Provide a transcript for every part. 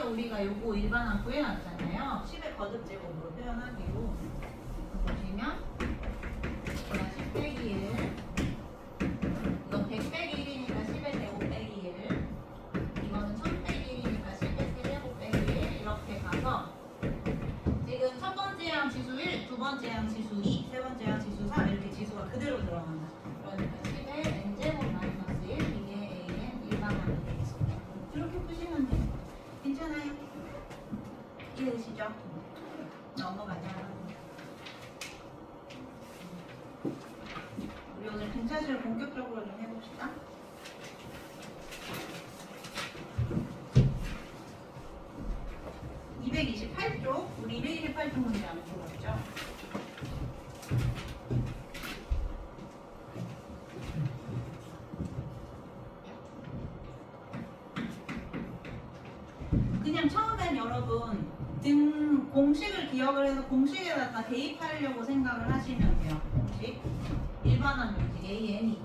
앞에서 우리가 요거 일반항 구해놨잖아요. 10의 거듭제곱으로 표현하기로. 보시면 제가 10 빼기 1, 이건 100 빼기 1이니까 10의 제곱 빼기 1, 이거는 1000 빼기 1이니까 10의 세제곱 빼기 1, 이렇게 가서 지금 첫 번째 항 지수 1, 두 번째 항 지수 2, 세 번째 항 지수 3 이렇게 지수가 그대로 들어간다. 그러니까 10의 n제곱 마이너스 1, 이게 an 일반항이 되겠습니다. 이렇게 푸시면 돼요. 괜찮아요? 이해되시죠? 넘어가자. 우리 오늘 등차수를 본격적으로 좀 해봅시다. (228쪽) 우리 228쪽 문제 안 풀었죠? 그냥 처음엔 여러분 공식을 기억을 해서 공식에다가 대입하려고 생각을 하시면 돼요. 공식 일반항 공식 AN이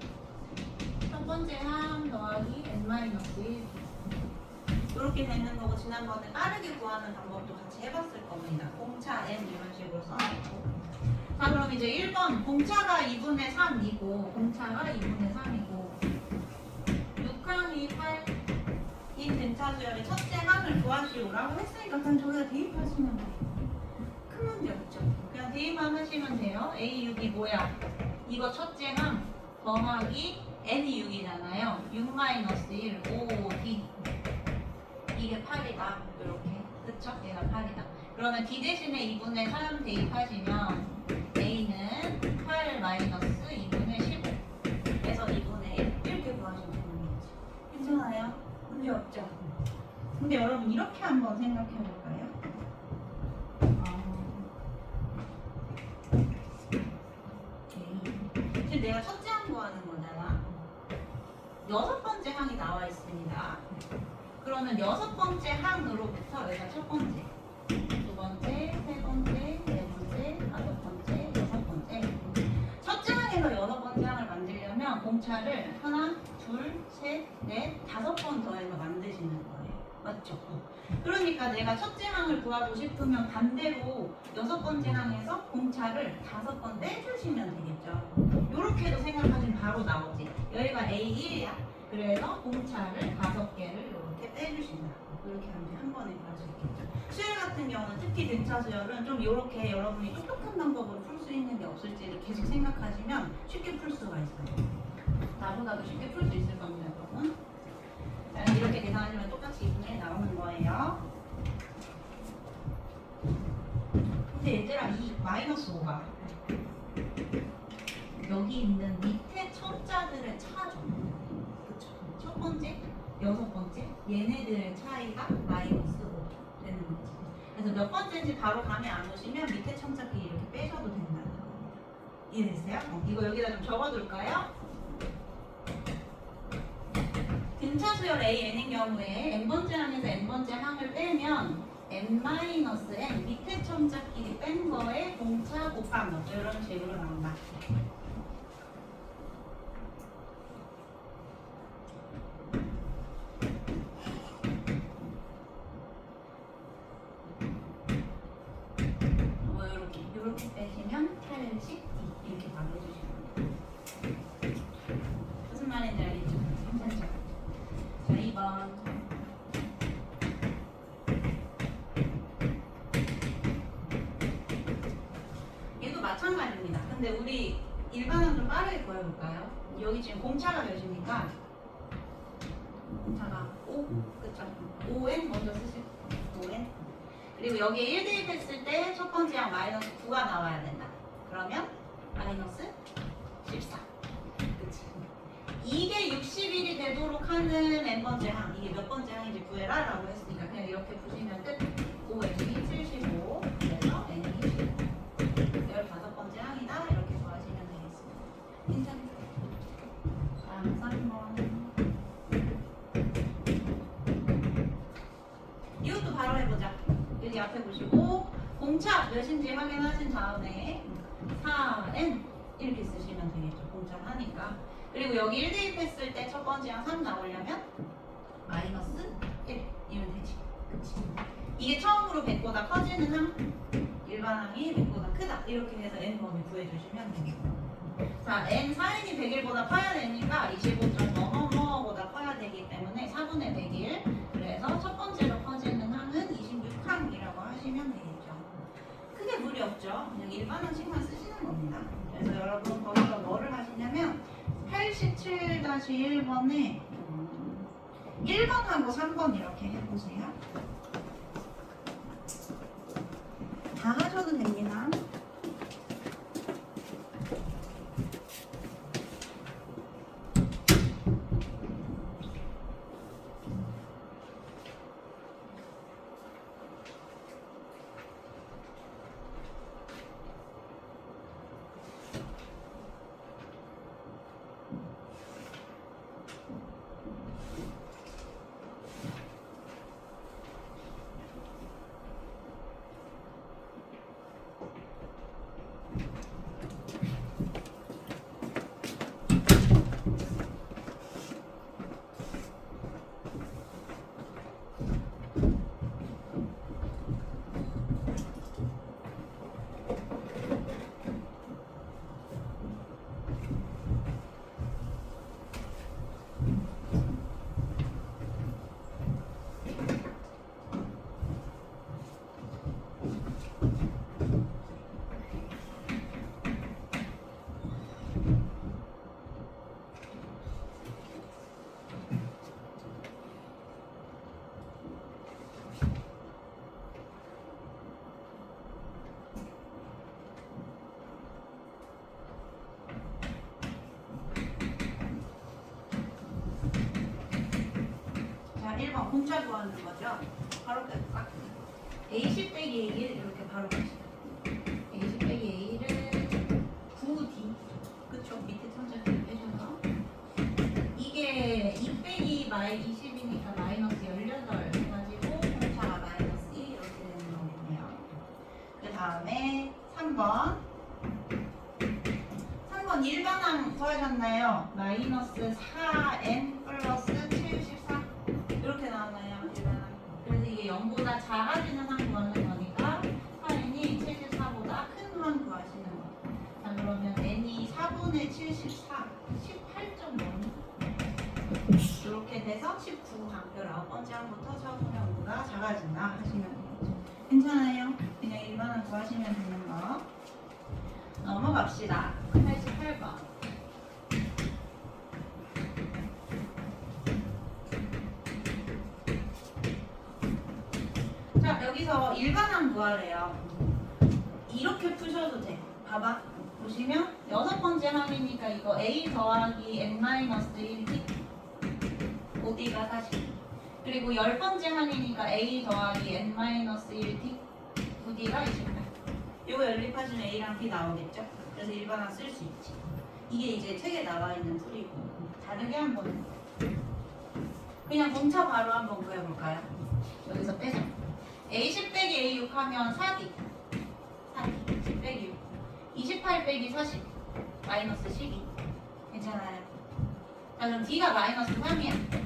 첫 번째 항 더하기 n-1 이렇게 되는 거고, 지난번에 빠르게 구하는 방법도 같이 해봤을 겁니다. 공차 n 이런 식으로 써놓고. 자, 그럼 이제 1번 공차가 2분의 3이고 공차가 2분의 3이고 6항이 8인 등차수열의 첫째 항을 구하시오라고 했으니까 그냥 저기다 대입하시면 돼요. 큰 문제 없죠? 그냥 대입만 하시면 돼요. A6이 뭐야? 이거 첫째 항 더하기 n이 6이잖아요. 6-1, 5D. 이게 8이다. 이렇게. 그쵸? 얘가 8이다. 그러면 D 대신에 2분의 3 대입하시면 A는 8-2분의 15. 그래서 2분의 1 이렇게 구하시면 되는 거지. 괜찮아요? 문제 없죠? 근데 여러분 이렇게 한번 생각해 볼까요? 지금 내가 첫째 항 구하는 거잖아. 여섯 번째 항이 나와 있습니다. 그러면 여섯 번째 항으로부터 내가 첫 번째, 두 번째, 세 번째, 네 번째, 다섯 번째, 여섯 번째. 첫째 항에서 여섯 번째 항을 만들려면 공차를 하나, 둘, 셋, 넷, 다섯 번 더해서 만드시는 거예요. 맞죠? 그러니까 내가 첫째 항을 구하고 싶으면 반대로 여섯 번째 항에서 공차를 다섯 번 빼주시면 되겠죠. 이렇게도 생각하시면 바로 나오지. 여기가 A1이야. 그래서 공차를 5개를 이렇게 빼주신다. 이렇게 하면 한 번에 구할 수 있겠죠. 수열 같은 경우는 특히 등차 수열은 좀 이렇게 여러분이 똑똑한 방법으로 풀 수 있는 게 없을지를 계속 생각하시면 쉽게 풀 수가 있어요. 나보다도 쉽게 풀 수 있을 겁니다, 여러분. 자, 이렇게 계산하시면 똑같이 2분의 1 나오는 거예요. 근데 얘들아, 이 마이너스 5가 여기 있는 밑에 첨자들의 차죠. 그쵸? 첫 번째, 여섯 번째, 얘네들의 차이가 마이너스 5 되는 거지. 그래서 몇 번째인지 바로 감이 안 오시면 밑에 첨자끼리 이렇게 빼셔도 된다는 겁니다. 이해됐어요? 이거 여기다 좀 적어둘까요? 등차 수열 AN인 경우에 n번째 항에서 n번째 항을 빼면 n-n 밑에 첨자끼리 뺀 거에 공차 곱한 거 이런 식으로 나온다. 이렇게 빼시면 8씩 이렇게 바로 해주시면 돼요. 무슨 말인지 알겠죠? 괜찮죠? 자, 2번. 얘도 마찬가지입니다. 근데 우리 일반항 좀 빠르게 구해볼까요? 여기 지금 공차가 몇입니까? 공차가 5, 그쵸? 5n 먼저 쓰실 5n. 그리고 여기에 1 대입했을 때 첫 번째 항 마이너스 9가 나와야 된다. 그러면 마이너스 14. 그치? 이게 61이 되도록 하는 n번째 항, 이게 몇 번째 항인지 구해라 라고 했으니까 그냥 이렇게 푸시면 끝. 5n이 75, 그래서 n이 15. 15번째 항이다. 이렇게 구하시면 되겠습니다. 괜찮죠? 다음 3번. 이것도 바로 해보자. 여기 앞에 보시고 공차 몇인지 확인하신 다음에 4n 이렇게 쓰시면 되겠죠. 공차 하니까. 그리고 여기 1 대입했을 때 첫 번째 항 3 나오려면 마이너스 1이면 되지. 그치? 이게 처음으로 100보다 커지는 항, 일반항이 100보다 크다. 이렇게 해서 n 범위 구해주시면 되겠고. 자, n 사인이 100일보다 커야 되니까 25점 뭐뭐뭐보다 커야 되기 때문에 4분의 100일. 그래서 첫 번째로 커지는 항은 26항이라고 하시면 되겠죠. 크게 무리 없죠. 그냥 일반항식만 쓰시는 겁니다. 그래서 여러분 거기서 뭐를 하시냐면 87-1번에 1번하고 3번 이렇게 해보세요. 다 하셔도 됩니다. 자, 1번 공차 구하는 거죠. 바로 뺄까? A10 빼기 A1 이렇게 바로 가시죠. A10 빼기 A를 9D. 그쵸? 밑에 천장을 빼셔서 이게 2 빼기 마이 20이니까 마이너스 18 해가지고 공차가 마이너스 2 이렇게 되는 거겠네요. 그 다음에 3번 3번 일반항 구하셨나요? 마이너스 4n 플러스 74 이렇게 나왔나요? 일반항. 그래서 이게 0보다 작아지는 항 구하는 거니까 4n이 74보다 큰 항 구하시는 거예요. 자, 그러면 n이 4분의 74 18.0 이렇게 돼서 19항 19번째 항부터 처음으로 0보다 작아진다 하시면 되겠죠. 괜찮아요? 그냥 일반항 구하시면 되는 거. 넘어갑시다. 88번. 자, 여기서 일반항 구하래요. 이렇게 푸셔도 돼. 봐봐. 보시면 여섯 번째 항이니까 이거 a 더하기 n-1t 5d가 40. 그리고 열 번째 항이니까 a 더하기 n-1t 9d가 28. 이거 연립하시면 A랑 B 나오겠죠? 그래서 일반항 쓸 수 있지. 이게 이제 책에 나와 있는 풀이고 다르게 한번 그냥 공차 바로 한번 구해볼까요? 여기서 빼서 A10 빼기 A6 하면 4D 4D 10 빼기 6 28 빼기 40 마이너스 12 괜찮아요? 자, 그럼 D가 마이너스 3이야.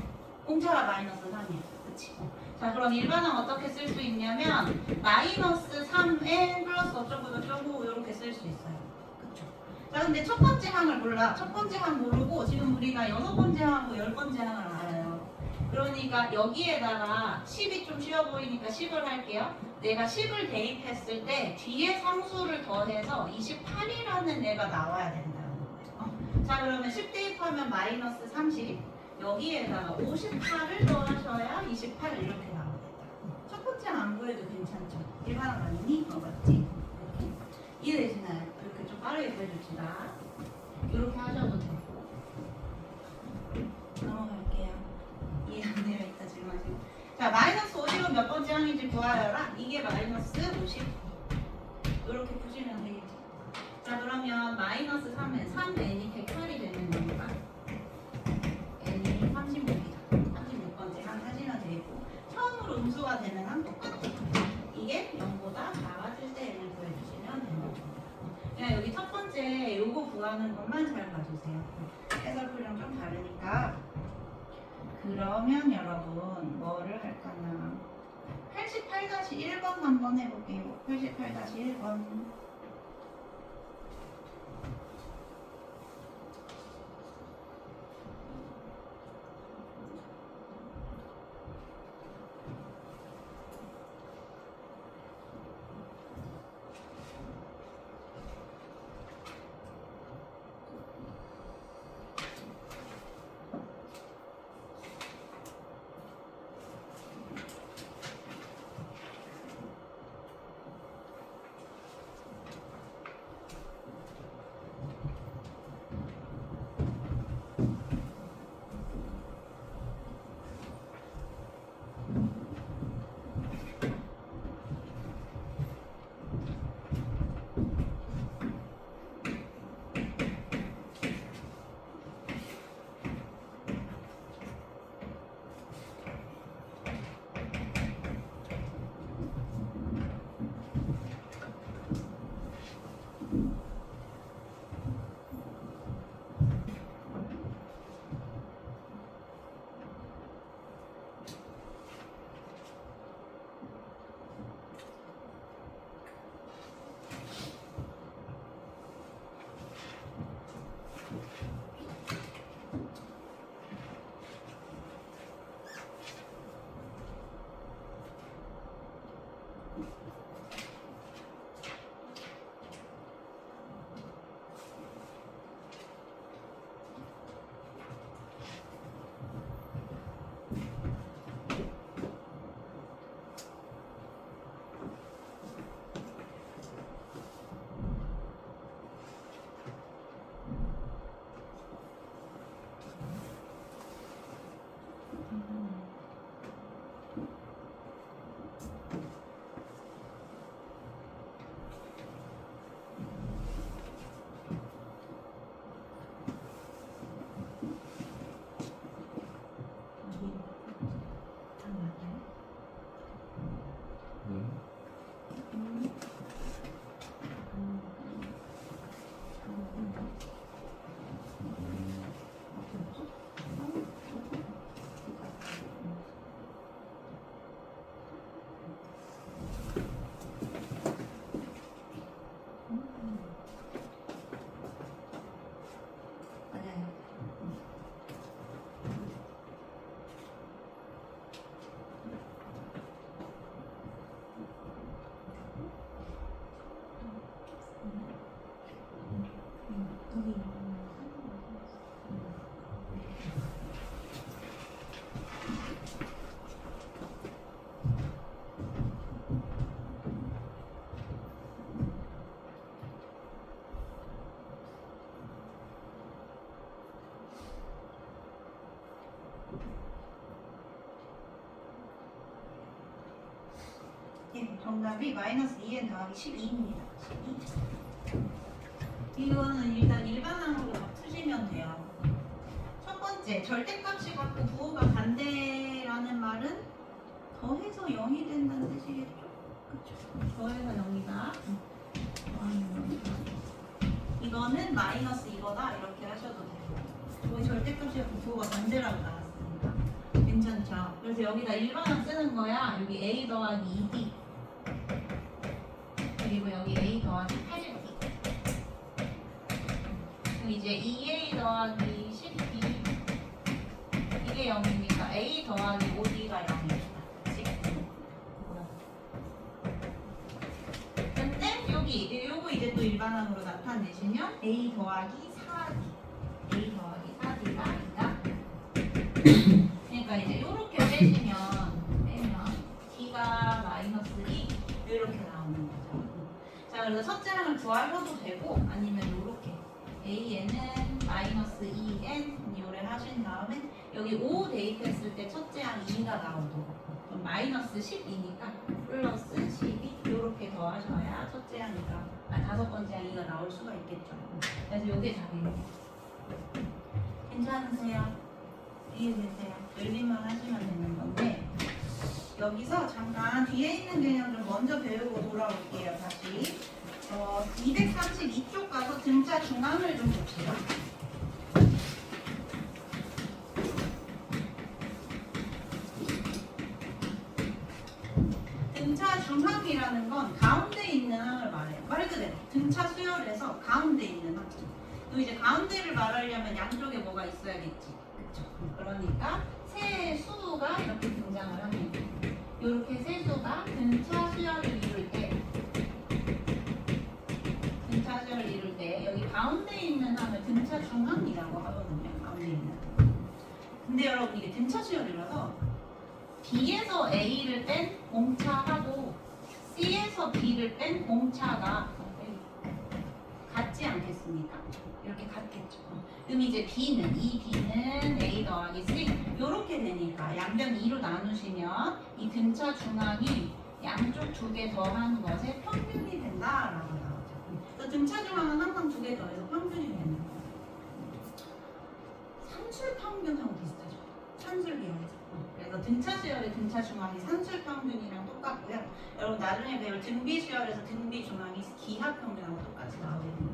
공차가 마이너스 3이야. 그치? 자, 그럼 일반항 어떻게 쓸 수 있냐면 마이너스 3n 플러스 어쩌고 이렇게 쓸 수 있어요. 그쵸? 자, 근데 첫 번째 항을 몰라. 첫 번째 항 모르고 지금 우리가 여섯 번째 항하고 열 번째 항을 알아요. 그러니까 여기에다가 10이 좀 쉬워 보이니까 10을 할게요. 내가 10을 대입했을 때 뒤에 상수를 더해서 28이라는 애가 나와야 된다는 거예요. 자, 그러면 10 대입하면 마이너스 30. 여기에다가 58을 더하셔야 28 이렇게 나오겠다. 첫 번째 안 구해도 괜찮죠? 일반항 아니니? 맞지? 이해되시나요? 이렇게 좀 빠르게 구해줍시다. 이렇게 하셔도 되고. 넘어갈게요. 이해 안 되면 이따 질문하시고. 자, 마이너스 50은 몇 번째 항인지 구하여라. 이게 마이너스 50. 이렇게 푸시면 되겠죠. 자, 그러면 마이너스 3은 3n이 108이 되는 거니까 n이 36이다. 36번째 항 하시면 되겠고 처음으로 음수가 되는 항 똑같아. 이게 0보다 작아질 때 n을 구해주시면 되는 거죠. 그냥 여기 첫 번째 요거 구하는 것만 잘 봐주세요. 해설풀이랑 좀 다르니까. 그러면 여러분 뭐를 할 거냐? 88-1번 한번 해볼게요. 88-1번. 예, 정답이 마이너스 2n 더하기 12입니다. 12. 이거는 일단 일반항으로 다 푸시면 돼요. 첫 번째, 절대값이 갖고 부호가 반대라는 말은 더해서 0이 된다는 뜻이겠죠? 그쵸? 더해서 0이다. 이거는 마이너스 이거다 이렇게 하셔도 돼요. 거기 절대값이 갖고 부호가 반대라고 나왔으니까 괜찮죠? 그래서 여기다 일반항 쓰는 거야. 여기 a 더하기 2b 그리고 여기 a 더하기 8b 그리고 이제 2a 더하기 10b 이게 0이니까 a 더하기 5b가 0입니다. 근데 여기 요거 이제 또 일반항으로 나타내시면 a 더하기 4d a 더하기 4d가 있다. 그러니까 이제 요렇게 빼면 d가 마이너스 2 이렇게 나오는 거죠. 자, 그래서 첫째 항을 구하셔도 되고 아니면 요렇게 a는 마이너스 2n 요를 하신 다음에 여기 5 대입했을 때 첫째 항 2가 나오도록 그럼 마이너스 12니까 플러스 12 요렇게 더하셔야 첫째 항이가 다섯 번째 항 2가 나올 수가 있겠죠. 그래서 요게 답입니다. 괜찮으세요? 이해되세요? 열림만 하시면 되는 건데 여기서 잠깐 뒤에 있는 개념 좀 먼저 배우고 돌아올게요. 다시 232쪽 가서 등차 중앙을 좀 봅시다. 중항이라는 건 가운데 있는 항을 말해요. 말 그대로 등차 수열에서 가운데 있는 항. 또 이제 가운데를 말하려면 양쪽에 뭐가 있어야겠지. 그쵸? 그러니까 세수가 이렇게 등장을 합니다. 이렇게 세수가 등차 수열을 이룰 때 여기 가운데 있는 항을 등차 중항이라고 하거든요. 가운데 있는. 근데 여러분 이게 등차 수열이라서 B에서 A를 뺀 공차하고 C에서 B를 뺀 공차가 같지 않겠습니까? 이렇게 같겠죠. 그럼 이제 B는 이 B는 A 더하기 C 이렇게 되니까 양변 2로 나누시면 이 등차 중항이 양쪽 두 개 더한 것의 평균이 된다라고 나오죠. 그래서 등차 중항은 항상 두 개 더해서 평균이 되는 거예요. 산술 평균하고 비슷하죠. 산술 기억에서. 그래서 등차 수열의 등차 중항이 산술 평균이랑 똑같고요. 여러분 나중에 배울 등비 수열에서 등비 중항이 기하 평균하고 똑같이 나오거든요.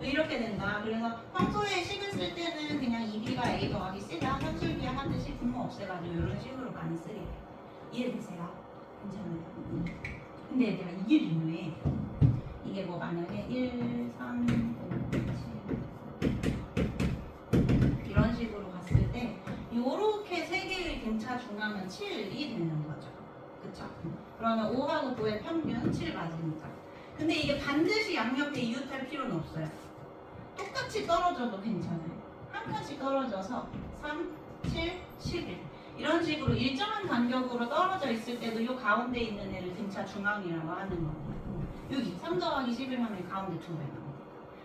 이렇게 된다. 그래서 평소에 식을 쓸 때는 그냥 2B가 A 더하기 C다 산술기하 하듯이 분모 없애가지고 이런 식으로 많이 쓰게 돼요. 이해되세요? 괜찮아요? 근데 얘들아 이게 중요해. 이게 뭐 만약에 1, 3, 5, 7 이런 식으로 갔을 때 요렇게 세 개의 등차 중항은 7이 되는 거죠. 그쵸? 그러면 5하고 9의 평균 7 맞으니까. 근데 이게 반드시 양옆에 이웃할 필요는 없어요. 똑같이 떨어져도 괜찮아요. 한 칸씩 떨어져서 3, 7, 11 이런 식으로 일정한 간격으로 떨어져 있을 때도 이 가운데 있는 애를 등차 중앙이라고 하는 겁니다. 여기 3 더하기 11 하면 가운데 두 배 나옵니다.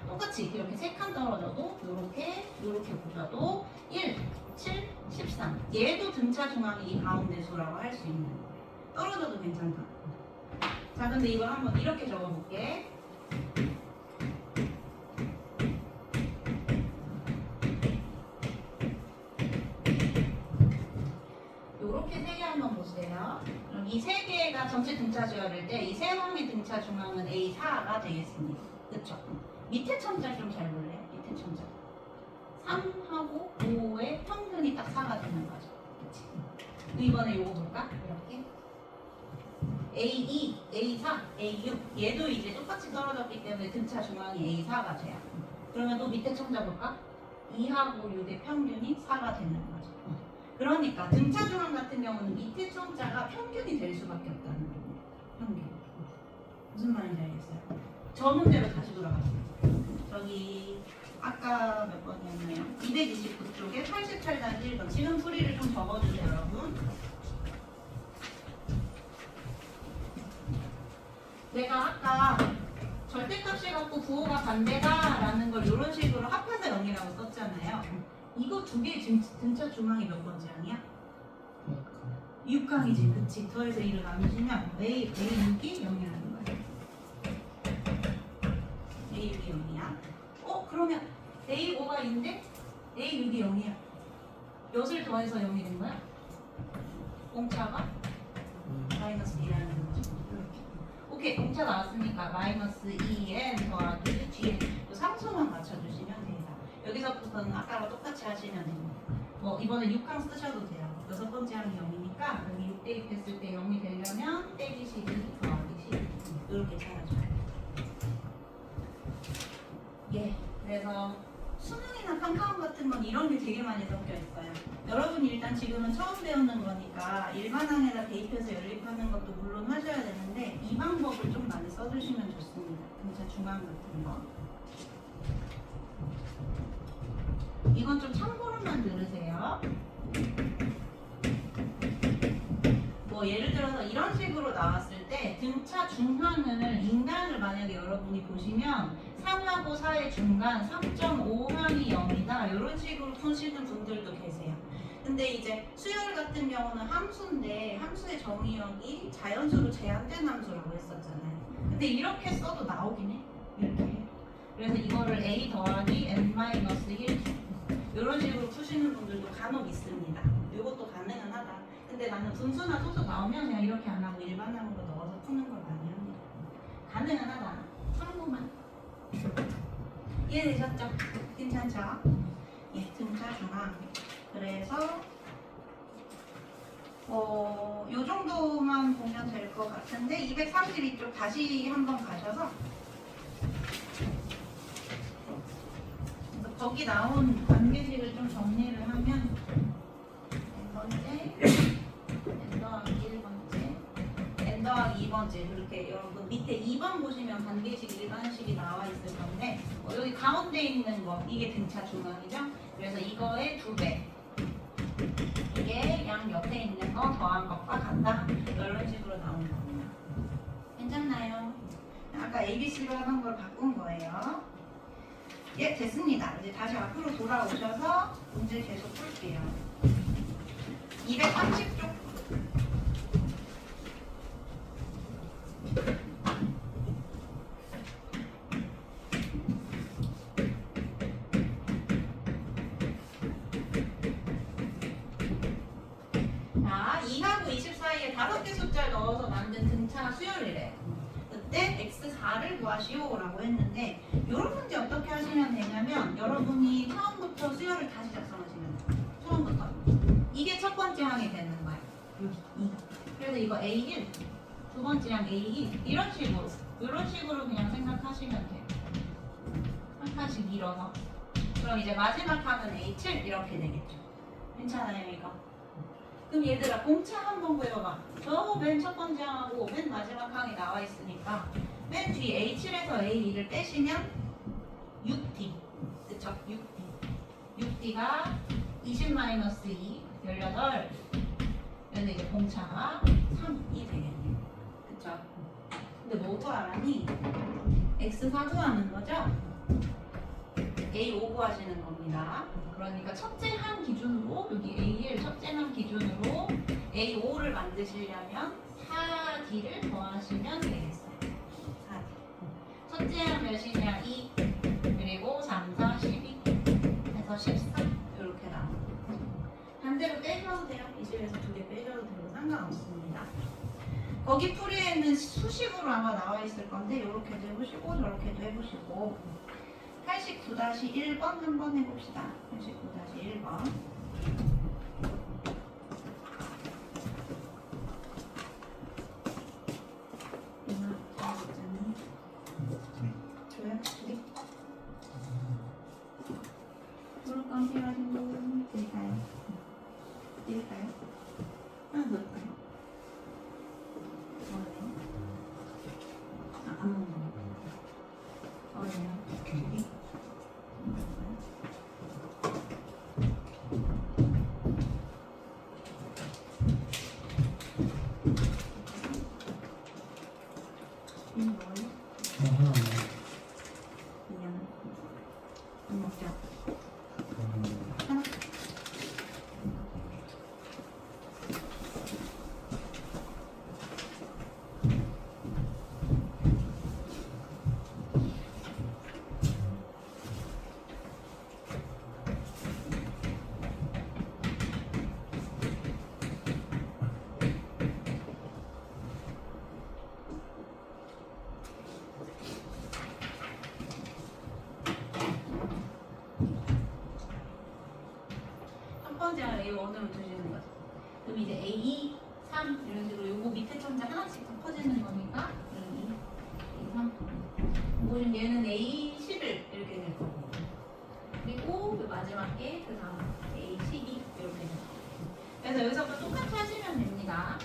똑같이 이렇게 3칸 떨어져도 요렇게 보셔도 1, 7, 13 얘도 등차 중앙이 이 가운데 수라고 할 수 있는 거예요. 떨어져도 괜찮다. 자 근데 이걸 한번 이렇게 적어볼게. 요렇게 세 개 한번 보세요. 그럼 이 세 개가 전체 등차 수열일 때 이 세 항의 등차 중앙은 A4가 되겠습니다. 그쵸? 밑에 천자 좀 잘 볼래요? 밑에 천자 3하고 5의 평균이 딱 4가 되는 거죠. 그치? 이번에 요거 볼까? 이렇게 A2, A4, A6 얘도 이제 똑같이 떨어졌기 때문에 등차 중앙이 A4가 돼요. 그러면 또 밑에 천자 볼까? 2하고 6의 평균이 4가 되는 거죠. 그러니까 등차 중앙 같은 경우는 밑에 천자가 평균이 될 수밖에 없다는 겁니다. 평균. 무슨 말인지 알겠어요? 저 문제로 다시 돌아가세요. 저기 아까 몇 번이었나요? 229쪽에 88-1번 지금 풀이를 좀 적어주세요 여러분. 내가 아까 절대값이 갖고 부호가 반대다 라는 걸 이런 식으로 합해서 0이라고 썼잖아요. 이거 두 개의 등차 중앙이 몇 번째 항이야? 6항이지. 그치? 더해서 2를 나누시면 A6이 0이라는 거예요. A6이 0이야. 그러면 A5가 있는데 A6이 0이야. 몇을 더해서 0이 된 거야? 공차가 마이너스 2라는 거죠. 이렇게. 오케이. 공차 나왔으니까 마이너스 2n 더하기 뒤에 상수만 맞춰주시면 됩니다. 여기서부터는 아까랑 똑같이 하시면 됩니다. 뭐 이번에 6항 쓰셔도 돼요. 6번째 항이 0이니까 여기 6 대입했을 때 0이 되려면 빼기 12 더하기 12 이렇게 찾아줘요. 예, 그래서 수능이나 평가원 같은 건 이런 게 되게 많이 섞여 있어요. 여러분이 일단 지금은 처음 배우는 거니까 일반항에다 대입해서 연립하는 것도 물론 하셔야 되는데 이 방법을 좀 많이 써주시면 좋습니다. 등차 중앙 같은 거. 이건 좀 참고로만 들으세요. 뭐 예를 들어서 이런 식으로 나왔을 때 등차 중항을 인간을 만약에 여러분이 보시면 3하고 4의 중간 3.5항이 0이다 이런 식으로 푸시는 분들도 계세요. 근데 이제 수열 같은 경우는 함수인데 함수의 정의역이 자연수로 제한된 함수라고 했었잖아요. 근데 이렇게 써도 나오긴 해. 이렇게. 그래서 이거를 a 더하기 n-1 이런 식으로 푸시는 분들도 간혹 있습니다. 이것도 가능은 하다. 근데 나는 분수나 소수 나오면 그냥 이렇게 안 하고 일반항으로 넣어서 푸는 걸 많이 합니다. 가능은 하다. 참고만. 이해되셨죠? 괜찮죠? 예, 등차 중앙. 그래서 요 정도만 보면 될 것 같은데 232쪽 다시 한번 가셔서 거기 나온 관계식을 좀 정리를 하면 n번째, n 더하기 1번째, n 더하기 2번째 그렇게 여러분 밑에 2번 보시면 관계식 일반식이 나와 있을 건데 여기 가운데 있는 거 이게 등차 중앙이죠? 그래서 이거의 2배 이게 양 옆에 있는 거 더한 것과 같다 이런 식으로 나오는 겁니다. 괜찮나요? 아까 ABC로 하던 걸 바꾼 거예요. 예, 됐습니다. 이제 다시 앞으로 돌아오셔서 문제 계속 풀게요. 230쪽. 자, 2하고 20 사이에 5개 숫자를 넣어서 만든 등차 수열이래. 그때 x4를 구하시오라고 했는데 이런 문제 어떻게 하시면 되냐면 여러분이 처음부터 수열을 다시 작성하시면 돼요. 처음부터 이게 첫 번째 항이 되는 거예요. 여기 2. 그래서 이거 A1 두 번째 항 A2 이런 식으로 그냥 생각하시면 돼요. 한 칸씩 밀어서 그럼 이제 마지막 항은 A7 이렇게 되겠죠. 괜찮아요 이거? 그럼 얘들아 공차 한번 구해봐. 저 맨 첫 번째 항하고 맨 마지막 항이 나와 있으니까 맨 뒤 A7에서 A2를 빼시면 6D 그쵸? 6D 6D가 20-2 18 그래서 이제 공차가 3이 되겠네요. 그쵸? 근데 뭐도 알았니? X4 구하는 거죠? A5 구하시는 겁니다. 그러니까 첫째 항 기준으로 여기 A1 첫째 항 기준으로 A5를 만드시려면 4D를 더하시면 되겠어요. 4D. 첫째 항 몇이냐? 2 그리고 3, 4, 12 해서 14 이렇게 나옵니다. 반대로 빼셔도 돼요. 이 집에서 2개 빼셔도 되고 상관없습니다. 거기 풀이에는 수식으로 아마 나와 있을 건데 이렇게도 해보시고 저렇게도 해보시고 89-1번 한번 해봅시다. 89-1번. 줘요? 둘이? 물건 필요하신 분 드릴까요? 드릴까요? 하나 더 할까요? 안 먹는 거. 어디요? 둘이? A1으로 두시는 거죠. 그럼 이제 A2, 3 이런 식으로 요거 밑에 천자 하나씩 더 퍼지는 거니까 A2, A3 보시면 얘는 A11 이렇게 될 거고 그리고 그 마지막 게 그 다음 A12 이렇게 될 거고 그래서 여기서부터 똑같이 하시면 됩니다.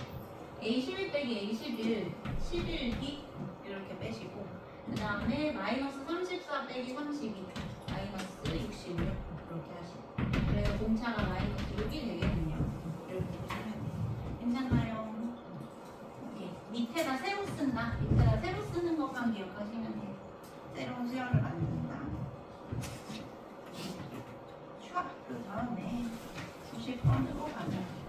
A11 빼기 A11, 11D 이렇게 빼시고 그 다음에 마이너스 34 빼기 32 마이너스 66 이렇게 하시고 그래서 공차가 마이너스 6이 되겠네요. 이렇게 보시면 돼요. 괜찮나요? 이렇게 밑에다 세로 쓴다. 밑에다 세로 쓰는 것만 기억하시면 돼요. 새로운 수열을 만듭니다. 슈아 그 다음에 90번으로 가면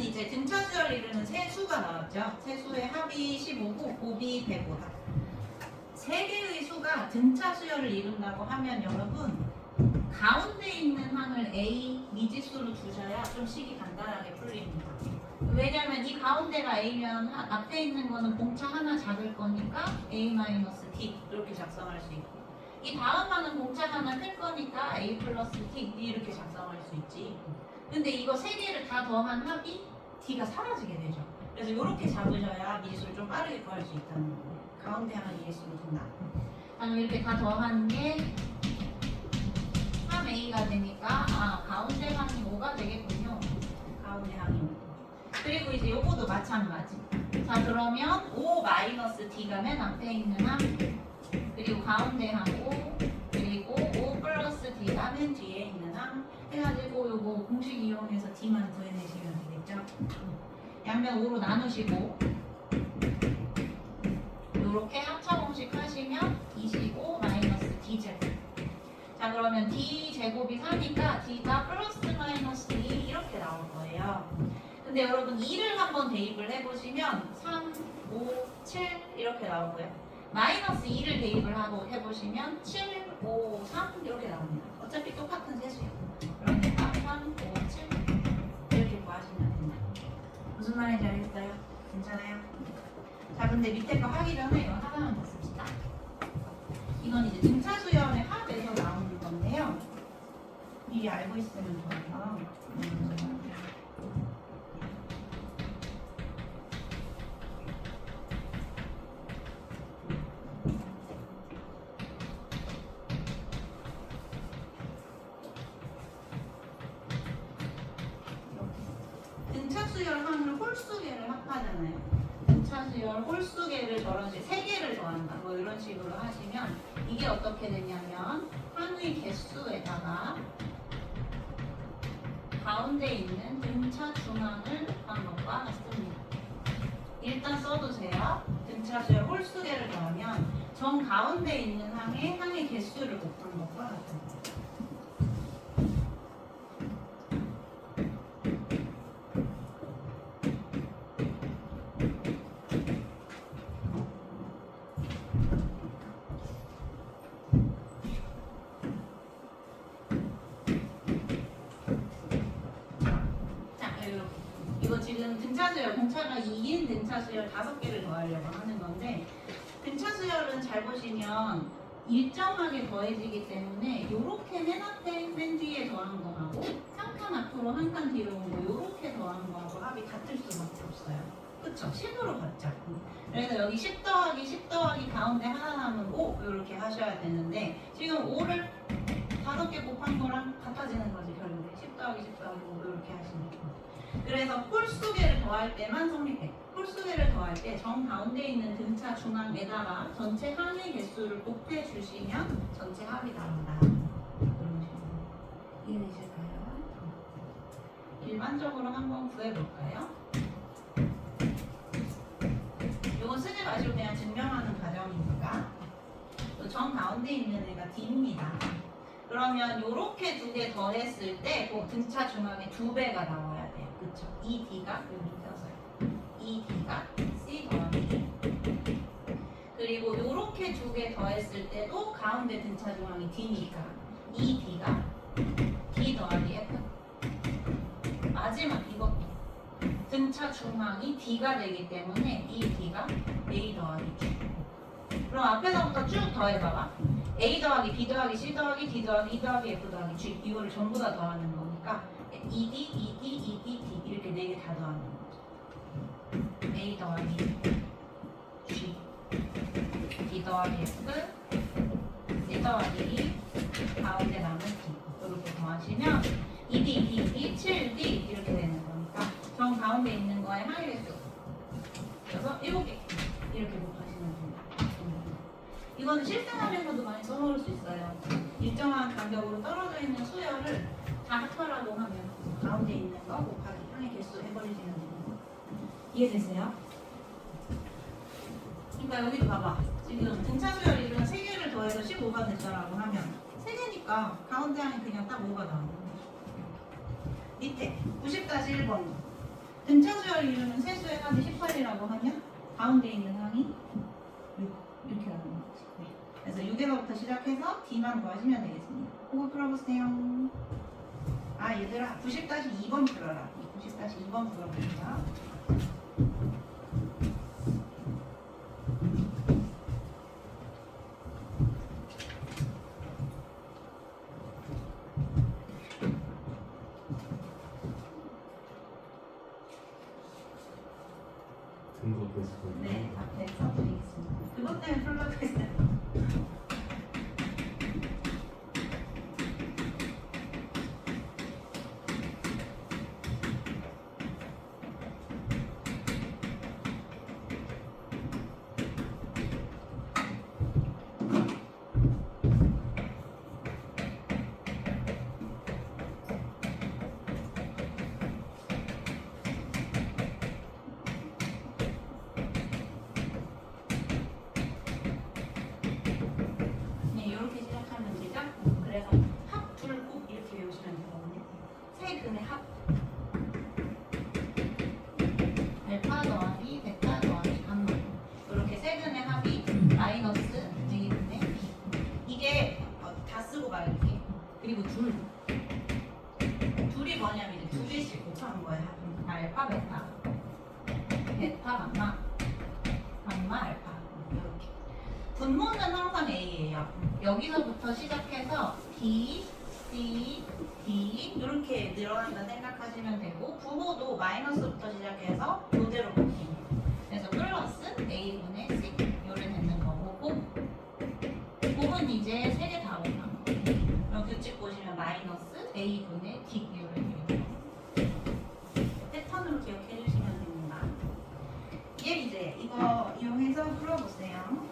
이제 등차 수열 이루는 세 수가 나왔죠. 세 수의 합이 15고 곱이 105다. 세 개의 수가 등차 수열을 이룬다고 하면 여러분 가운데 있는 항을 A 미지수로 두셔야 좀 식이 간단하게 풀립니다. 왜냐면 이 가운데가 A면 앞에 있는 거는 공차 하나 작을 거니까 A-D 이렇게 작성할 수 있고, 이 다음 항은 공차 하나 클 거니까 A 플러스 D 이렇게 작성할 수 있지. 근데 이거 세 개를 다 더한 합이 D가 사라지게 되죠. 그래서 이렇게 잡으셔야 미지수를 좀 빠르게 구할 수 있다는 거예요. 가운데 항을 미지수로 둔다. 그럼 이렇게 다 더한 게 3A가 되니까 가운데 항이 5가 되겠군요. 가운데 항이 5. 그리고 이제 요거도 마찬가지. 자, 그러면 5-D가 맨 앞에 있는 항, 그리고 가운데 항 5, 그리고 5 플러스 D가 맨 뒤에 있는 항 해가지고 요거 공식 이용해서 D만 구해내시면 되겠죠. 양면 5로 나누시고 요렇게 합차 공식 하시면 25 마이너스 D제곱. 자, 그러면 D제곱이 4니까 D가 플러스 마이너스 2 이렇게 나올 거예요. 근데 여러분 2를 한번 대입을 해보시면 3, 5, 7 이렇게 나오고요. 마이너스 2를 대입을 하고 해보시면 7, 5, 3 이렇게 나옵니다. 어차피 똑같은 세수예요. 그러니까 3, 5, 7 이렇게 구하시면 됩니다. 무슨 말인지 알겠어요? 괜찮아요? 자, 근데 밑에 거 하기 전에 이거 하나만 더 씁시다. 이건 이제 등차수열의 합에서 나오는 건데요. 미리 알고 있으면 좋아요. 등차수열항을 홀수계를 합하잖아요. 등차수열 홀수계를 저런 식, 3개를 더한다. 뭐 이런 식으로 하시면 이게 어떻게 되냐면 항의 개수에다가 가운데 있는 등차 중앙을 곱한 것과 같습니다. 일단 써두세요. 등차수열 홀수계를 더하면 정 가운데 있는 항의 개수를 곱한 것과 같습니다. 이거 지금 등차수열, 공차가 2인 등차수열 5개를 더하려고 하는 건데, 등차수열은 잘 보시면 일정하게 더해지기 때문에 이렇게 맨 앞에 맨 뒤에 더한 거하고 한 칸 앞으로 한 칸 뒤로 온 거 이렇게 더한 거하고 합이 같을 수밖에 없어요. 그쵸? 10으로 같죠? 그래서 여기 10 더하기 10 더하기 가운데 하나 남은 5 이렇게 하셔야 되는데, 지금 5를 5개 곱한 거랑 같아지는 거지 결국에. 10 더하기 10 더하기 5 이렇게 하시면 돼요. 그래서 홀수계를 더할 때만 성립해. 홀수계를 더할 때 정 가운데 있는 등차 중앙에다가 전체 항의 개수를 곱해 주시면 전체 합이 나온다. 이런 식으로. 이해되실까요? 일반적으로 한번 구해볼까요? 이건 쓰지 마시고 그냥 증명하는 과정이니까. 정 가운데 있는 애가 D입니다. 그러면 이렇게 2개 더했을 때 등차 중앙에 2배가 나와야 돼요. 그쵸? 이 D가 여기 껴서요. 이 D가 C 더하기 D. 그리고 이렇게 2개 더했을 때도 가운데 등차 중앙이 D니까 이 D가 D 더하기 F. 마지막 이것도 등차 중앙이 D가 되기 때문에 이 D가 A 더하기 G. 그럼 앞에서부터 쭉 더해봐봐. A 더하기 B 더하기 C 더하기 D 더하기 E 더하기 F 더하기 G, 이거를 전부 다 더하는 거니까 ED, ED, ED, D 이렇게 4개 다 더하는 거죠. A 더하기 G, D 더하기 F, C 더하기 E, 가운데 남은 D 이렇게 더하시면 ED, ED, 7D 이렇게 되는 거니까 정 가운데 있는 거에 항의 개수 그래서 7개 이렇게 곱하시면 됩니다. 이거는 실생활에서도 많이 써먹을 수 있어요. 일정한 간격으로 떨어져 있는 수열을 다 합하라고 하면 가운데 있는 거 곱하기 항의 개수 해버리시면 됩니다. 이해되세요? 그러니까 여기도 봐봐. 지금 등차 수열 이런 3개를 더해서 15가 됐다라고 하면 3개니까 가운데 항이 그냥 딱 5가 나오는 거죠. 밑에 90-1번 등차 수열 이루는 세수의 합이 18이라고 하면 가운데 있는 항이 6 이렇게 나오는 거죠. 그래서 6에서부터 시작해서 D만 구하시면 되겠습니다. 그거 풀어보세요. 아 얘들아 90-2번 풀어라. 90-2번 풀어보세요. 등록했습니다. 네, 앞에 써드리겠습니다. 그것 때문에 풀려고 했어요. 네, 이렇게 시작하면 되죠? 그래서 합, 둘, 곱 이렇게 외우시면 되거든요. 세 근의 합. 알파 더하기 베타 더하기 감마. 이렇게 세 근의 합이 마이너스 A분의 B. 이게 다 쓰고 말게. 그리고 둘. 둘이 뭐냐면 이제 두 개씩 곱하는 거예요. 알파, 베타. 베타, 감마. 감마, 알파. 이렇게. 분모는 항상 A예요. 여기서부터 시작해서 D, C, D 이렇게 늘어난다 생각하시면 되고 부호도 마이너스부터 시작해서 이대로 바뀝니다. 그래서 플러스 A분의 C 요래 되는 거고 곱은 이제 세 개 다 곱한 거. 여기 규칙 보시면 마이너스 A분의 D 요래 되는 거. 패턴으로 기억해 주시면 됩니다. 얘 이제 이거 이용해서 풀어보세요.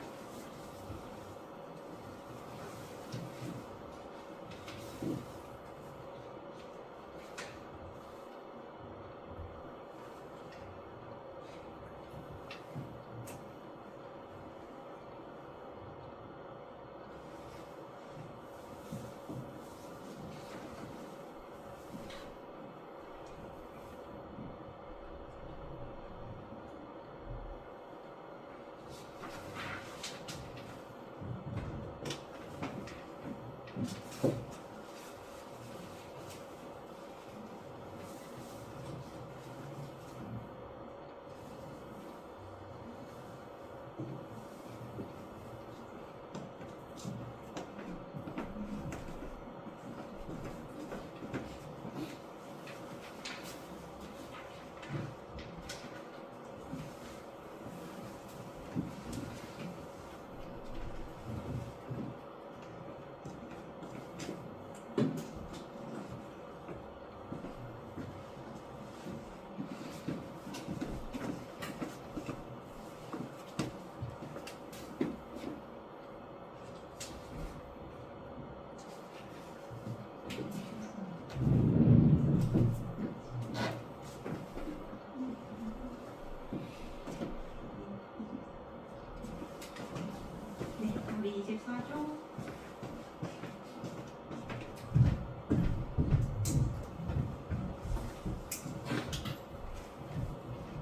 네, 우리 24조.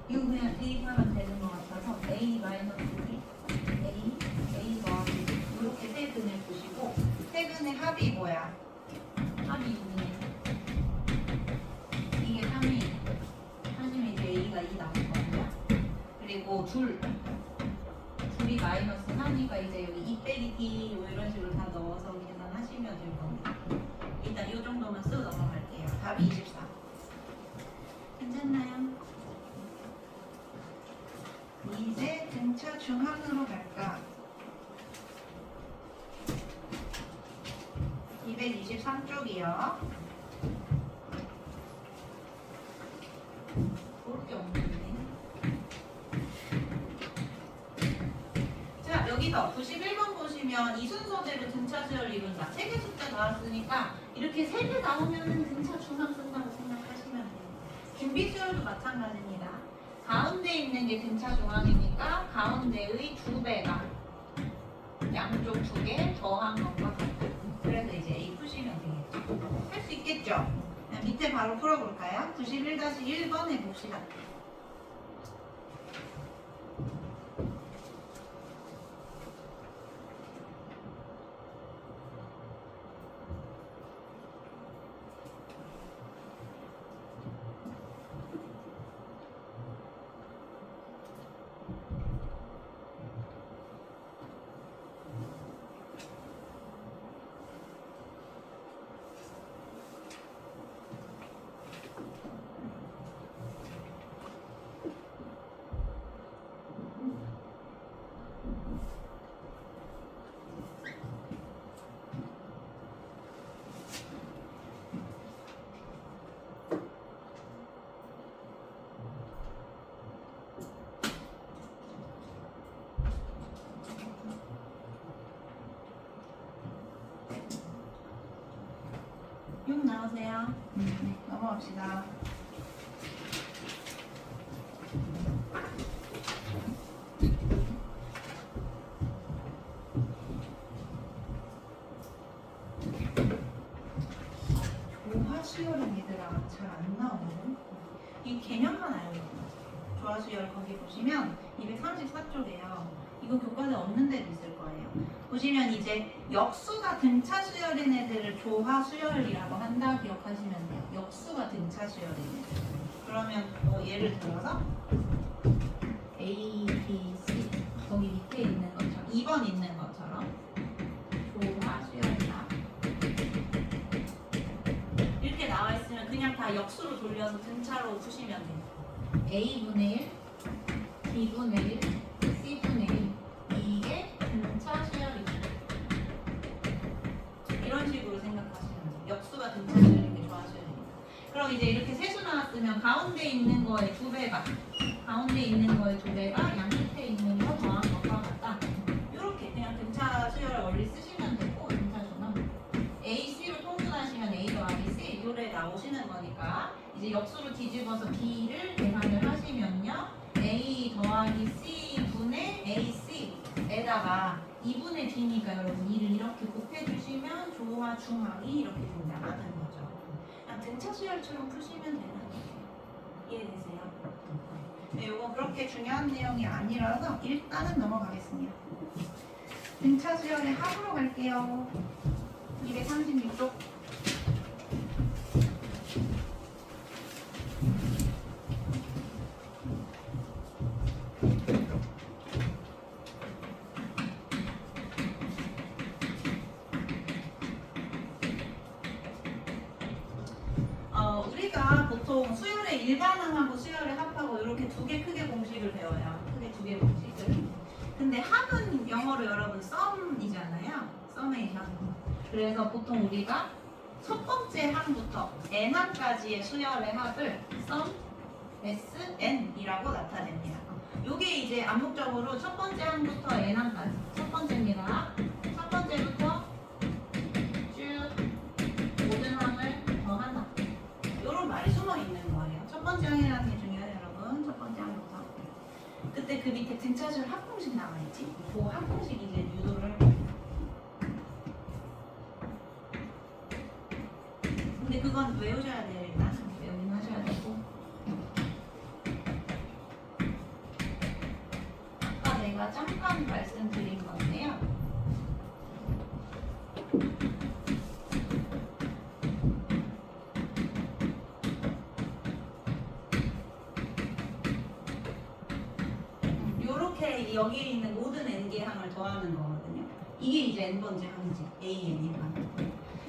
이거 그냥 대입하면 되는 것 같아서 A 마이너스 B, A 더하기 이렇게 세 근을 보시고 세 근의 합이 뭐야? 합이 6이네. 이게 3이 하시면 이제 A가 2 나오거든요. 그리고 둘이 마이너스 3이가 이제 여기 2 빼기 D 뭐 이런 식으로 다 넣어서 계산하시면 될 겁니다. 일단 이 정도만 쓰고 넘어갈게요. 답이 24. 괜찮나요? 이제 등차 중앙으로 갈까? 223쪽이요. 볼 게 없는데. 자, 여기서 91번 보시면 이 순서대로 등차수열 이룬다. 3개 숫자 나왔으니까 이렇게 3개 나오면 등차 중앙 쓴다고 생각하시면 돼요. 준비수열도 마찬가지입니다. 가운데 있는 게 등차 중앙이니까 가운데의 2배가 양쪽 2개 더한 것과 같다. 그래서 이제 A 푸시면 되겠죠. 할 수 있겠죠? 밑에 바로 풀어볼까요? 91-1번 해봅시다. 나오세요. 네, 넘어갑시다. 조화수열은 얘들아 잘 안 나오거든. 이 개념만 알고 있어. 조화수열 거기 보시면 234쪽에요. 이거 교과서에 없는 데도 있을 거예요. 보시면 이제 역수가 등차 수열인 애들을 조화 수열이라고 한다 기억하시면 돼요. 역수가 등차 수열인 애들. 그러면 뭐 예를 들어서 A, B, C 거기 밑에 있는 것처럼 2번 있는 것처럼 조화 수열이다. 이렇게 나와 있으면 그냥 다 역수로 돌려서 등차로 푸시면 돼요. A분의 1, B분의 1, C분의 1 이게 등차 수열이죠. 이런 식으로 생각하시면 돼요. 역수가 등차 수열인 게 조화 수열입니다. 그럼 이제 이렇게 세수 나왔으면 가운데 있는 거의 2배가 가운데 있는 거의 2배가 양 밑에 있는 거 더한 것과 같다. 이렇게 그냥 등차 수열 원리 쓰시면 되고 등차 수는 A, C로 통분하시면 A 더하기 C 요래 나오시는 거니까 이제 역수로 뒤집어서 B를 계산을 하시면요 A 더하기 C 분의 AC에다가 2분의 B니까 여러분 2를 이렇게 곱해주시면 조화 중항이 이렇게 된다는 거죠. 그냥 등차 수열처럼 푸시면 되는 거예요. 이해되세요? 네, 이거 그렇게 중요한 내용이 아니라서 일단은 넘어가겠습니다. 등차 수열의 합으로 갈게요. 236쪽. 우리가 보통 수열의 일반항하고 수열의 합하고 이렇게 두 개 크게 공식을 배워요. 크게 두 개 공식을. 근데 합은 영어로 여러분 썸이잖아요. 서메이션. 그래서 보통 우리가 첫 번째 항부터 n항까지의 수열의 합을 썸 SN이라고 나타냅니다. 요게 이제 암묵적으로 첫 번째 항부터 n항까지 첫 번째입니다. 첫 번째부터 쭉 모든 항을 더한다. 요런 말이 숨어 있는 거예요. 첫 번째 항이라는 게 중요해요, 여러분. 첫 번째 항부터. 그때 그 밑에 등차수열 합공식 나와있지? 그 합공식이 이제 유도를 할 거예요. 근데 그건 외우셔야 돼요, 일단. 외우긴 하셔야 되고. 아까 내가 잠깐 말씀드린 건데요. 요렇게 여기에 있는 모든 n개 항을 더하는 거거든요. 이게 이제 n번째 항이지. AN이니까.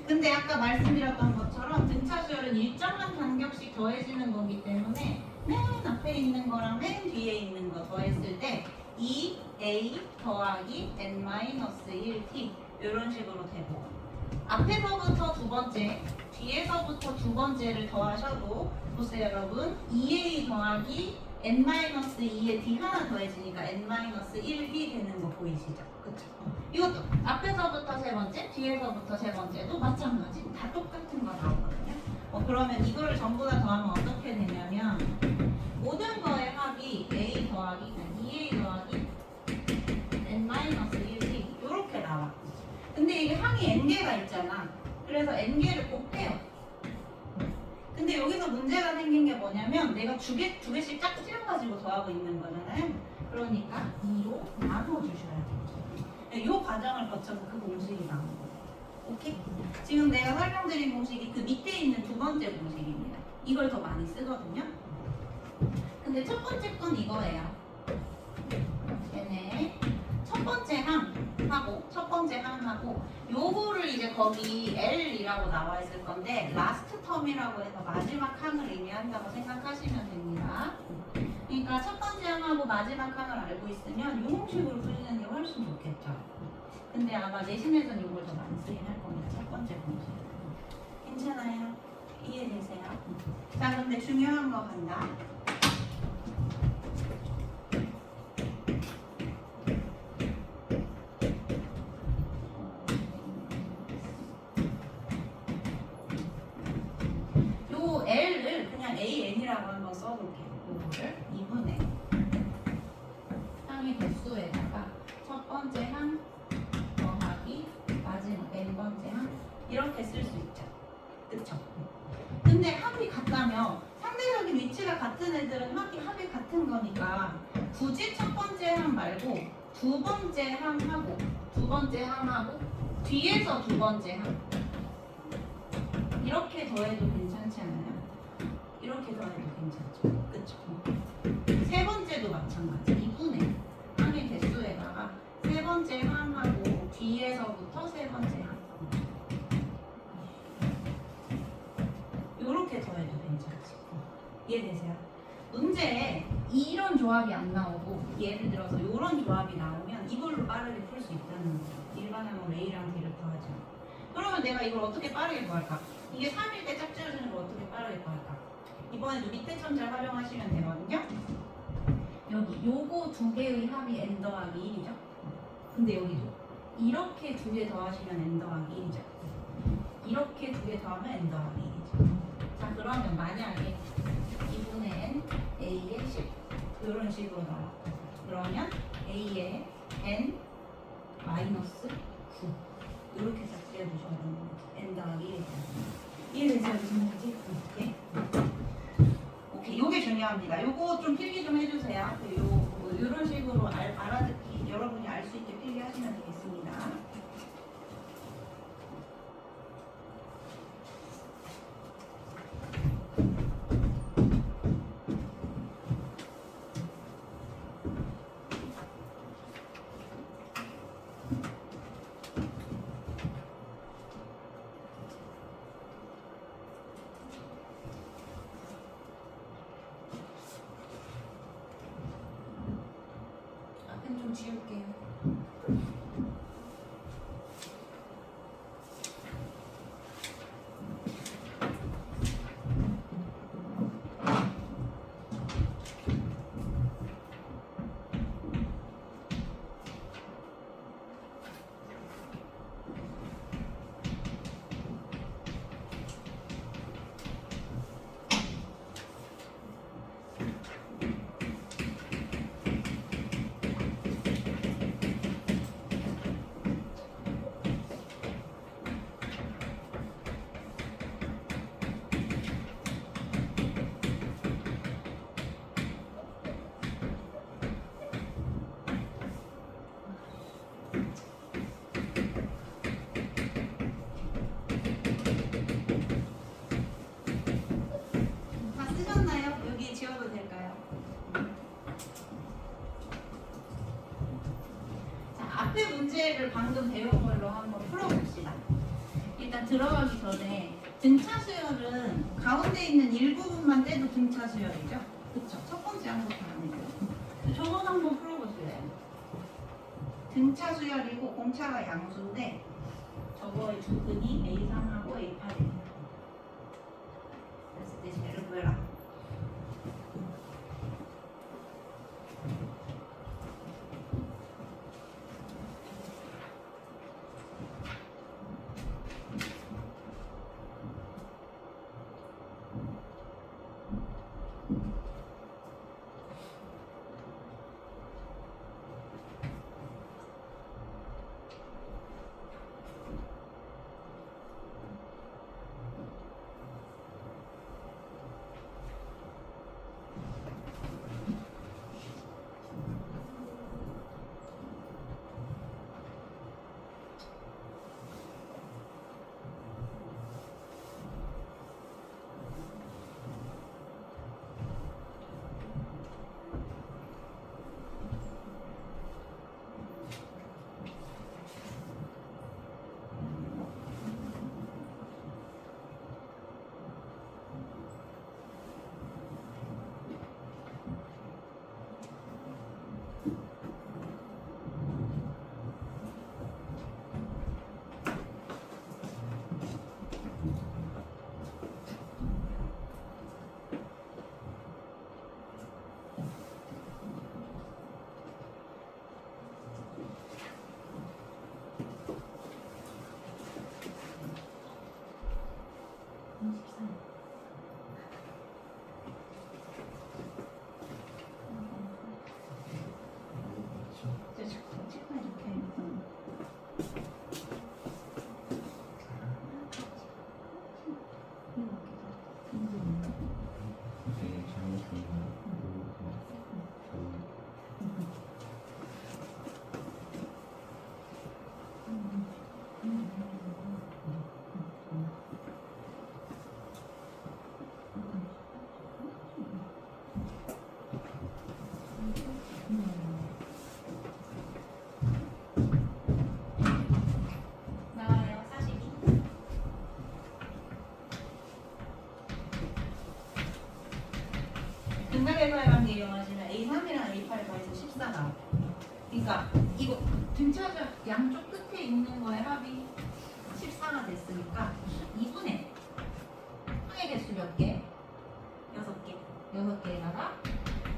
근데 아까 말씀드렸던 것처럼 등차 수열은 일정한 간격씩 더해지는 거기 때문에 맨 앞에 있는 거랑 맨 뒤에 있는 거 더했을 때 2a 더하기 n-1t 이런 식으로 되고 앞에서부터 두 번째, 뒤에서부터 두 번째를 더하셔도 보세요 여러분 2a 더하기 n-2에 d 하나 더해지니까 n-1b 되는 거 보이시죠? 그쵸? 이것도 앞에서부터 세 번째, 뒤에서부터 세 번째도 마찬가지 다 똑같은 거 나오거든요. 그러면 이거를 전부 다 더하면 어떻게 되냐면 모든 거의 합이 a 더하기 2a 더하기 n-1b 이렇게 나와. 근데 이게 항이 n개가 있잖아. 그래서 n개를 곱해요. 근데 여기서 문제가 생긴 게 뭐냐면 내가 두 개씩 짝지어가지고 더하고 있는 거잖아요. 그러니까 2로 나눠주셔야 돼요. 이 과정을 거쳐서 그 공식이 나오는 거예요. 오케이? 지금 내가 설명드린 공식이 그 밑에 있는 두 번째 공식입니다. 이걸 더 많이 쓰거든요. 근데 첫 번째 건 이거예요. 얘네 첫 번째 항하고 요거를 이제 거기 L이라고 나와 있을 건데 라스트 텀이라고 해서 마지막 항을 의미한다고 생각하시면 됩니다. 그러니까 첫 번째 항하고 마지막 항을 알고 있으면 요 공식으로 풀리는 게 훨씬 좋겠죠. 근데 아마 내신에서는 요걸 더 많이 쓰긴 할 겁니다. 첫 번째 공식. 괜찮아요? 이해되세요? 자, 근데 중요한 거 간다. A라고 한번 써볼게요. 이거를 2분의 항의 개수에다가 첫 번째 항 더하기 마지막 n번째 항 이렇게 쓸 수 있죠. 그쵸? 근데 합이 같다면 상대적인 위치가 같은 애들은 합이 같은 거니까 굳이 첫 번째 항 말고 두 번째 항하고 뒤에서 두 번째 항 이렇게 더해도 괜찮지 않아요? 이렇게 더해도 괜찮죠. 그쵸? 세 번째도 마찬가지. 2분의 항의 개수에다가 세 번째 항하고 뒤에서부터 세 번째 항 이렇게 더해도 괜찮지. 이해되세요? 문제에 이런 조합이 안 나오고 예를 들어서 이런 조합이 나오면 이걸로 빠르게 풀 수 있다는 거죠. 일반항으로 A랑 B를 더하죠. 그러면 내가 이걸 어떻게 빠르게 구할까? 이게 3일 때 짝지어지는 걸 어떻게 빠르게 구할까? 이번에도 밑에 천자 활용하시면 되거든요. 여기 요거 두 개의 합이 n 더하기 1이죠. 근데 여기도 이렇게 두 개 더하시면 n 더하기 1이죠. 이렇게 두 개 더하면 n 더하기 1이죠. 자 그러면 만약에 2분의 n a의 10 이런 식으로 나와. 그러면 a의 n 마이너스 9 이렇게 짝지어 주셔야 되는 거죠. n 더하기 1이죠. 이해되세요? 무슨 말인지? 오케이. 오케이. 요게 중요합니다. 요거 좀 필기 좀 해주세요. 요런 식으로 알아듣기 여러분이 알 수 있게 필기하시면 되겠습니다. 앞엔 좀 지울게요. 다 쓰셨나요? 여기 지워도 될까요? 자, 앞에 문제를 방금 배운 걸로 한번 풀어봅시다. 일단 들어가기 전에 등차 수열은 가운데 있는 일부분만 떼도 등차 수열이죠? 그쵸? 첫 번째 항부터 아니고요. 저거 한번 풀어보실래요? 등차 수열이고 공차가 양수인데 저거의 주근이 A3하고 A8입니다. 그랬을 때 쟤를 구해라. 맥락에서의 관계 이용하시면 A3이랑 A8 더해서 14 나와요. 그러니까 이거 등차적 양쪽 끝에 있는 거의 합이 14가 됐으니까 2분의 항의 개수 몇 개? 6개. 6개에다가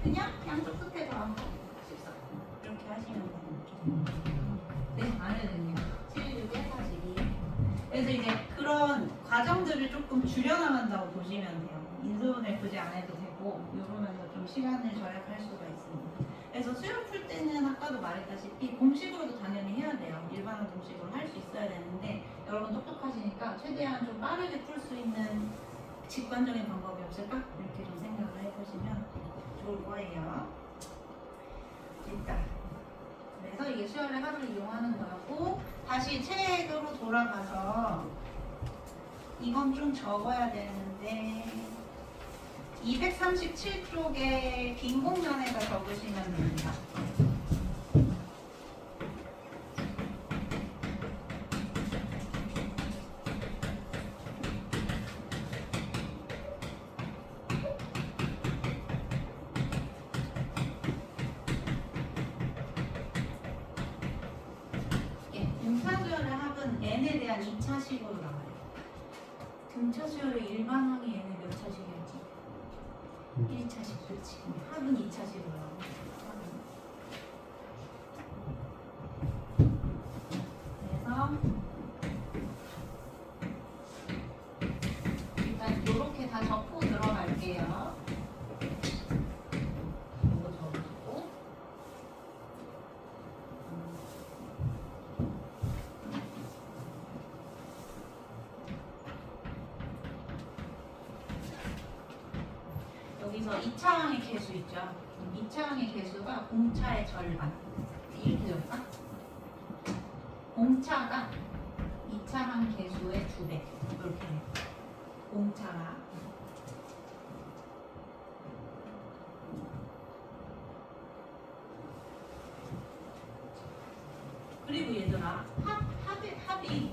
그냥 양쪽 끝에 더한 거 14. 이렇게 하시면 됩니다. 네, 안 해도 됩니다. 7, 6에 42. 그래서 이제 그런 과정들을 조금 줄여나간다고 보시면 돼요. 인수분해 굳이 안 해도 되고 이러면서 좀 시간을 절약할 수가 있습니다. 그래서 수능 풀 때는 아까도 말했다시피 공식으로도 당연히 해야 돼요. 일반화 공식으로 할 수 있어야 되는데 여러분 똑똑하시니까 최대한 좀 빠르게 풀 수 있는 직관적인 방법이 없을까? 이렇게 좀 생각을 해보시면 좋을 거예요. 일단 그래서 이게 수열의 합을 이용하는 거였고 다시 책으로 돌아가서 이건 좀 적어야 되는데 237쪽에 빈 공간에다 적으시면 됩니다. 등차수열의 합은 n에 대한 2차식으로 나와요. 등차수열의 일반항이 n의 몇 차식이었지? 1차식, 그렇지. 합은 2차식으로 나옵니다. 그래서 일단 이렇게 다 적고 들어갈게요. 이거 적어주고 여기서 2차항의 개수 있죠? 2차항의 개수가 공차의 절반. 이렇게 적을까? 공차가 2차항 개수의 2배. 이렇게 해요. 공차가. 그리고 얘들아, 합이